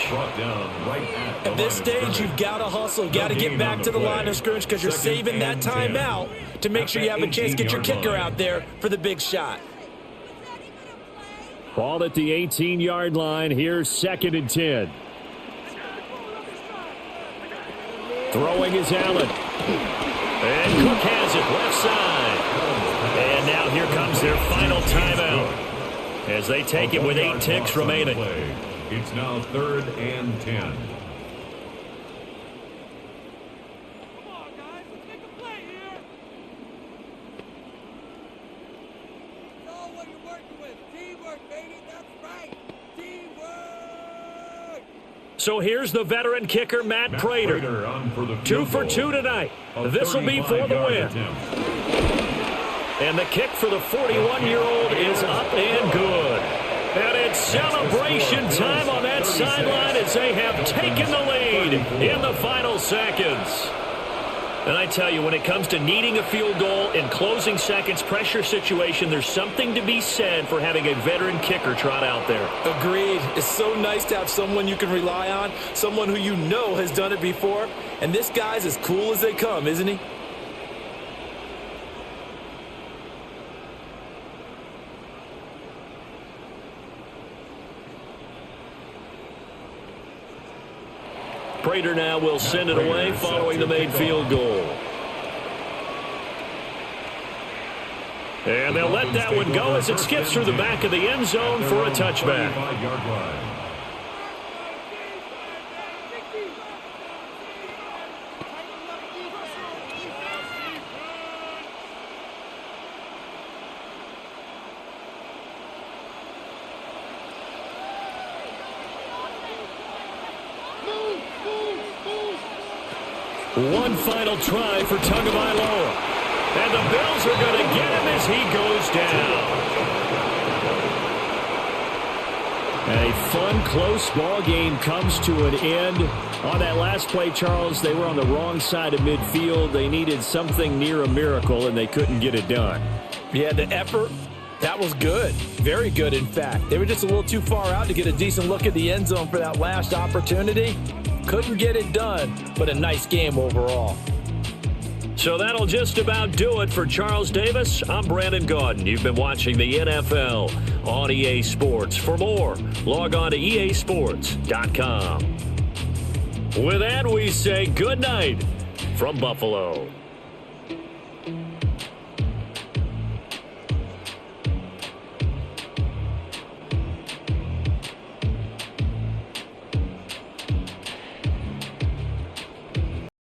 At this stage, you've got to hustle, got to get back to the line of scrimmage because you're saving that timeout to make sure you have a chance to get your kicker out there for the big shot. Ball at the 18-yard line. Here's 2nd and 10. Throwing is Allen. And Cook has it left side. And now here comes their final timeout as they take it with 8 ticks remaining. It's now 3rd and 10. So here's the veteran kicker, Matt Prater. 2 for 2 tonight. This will be for the win. And the kick for the 41-year-old is up and good. And it's celebration time on that sideline as they have taken the lead in the final seconds. And I tell you, when it comes to needing a field goal in closing seconds pressure situation, there's something to be said for having a veteran kicker trot out there. Agreed. It's so nice to have someone you can rely on, someone who you know has done it before. And this guy's as cool as they come, isn't he? Prater now will send it away following the made field goal. And they'll let that one go as it skips through the back of the end zone for a touchback. One final try for Tagovailoa. And the Bills are going to get him as he goes down. A fun, close ball game comes to an end. On that last play, Charles, they were on the wrong side of midfield. They needed something near a miracle, and they couldn't get it done. Yeah, the effort, that was good. Very good, in fact. They were just a little too far out to get a decent look at the end zone for that last opportunity. Couldn't get it done, but a nice game overall. So that'll just about do it for Charles Davis. I'm Brandon Gaudin. You've been watching the NFL on EA Sports. For more, log on to easports.com. With that, we say good night from Buffalo.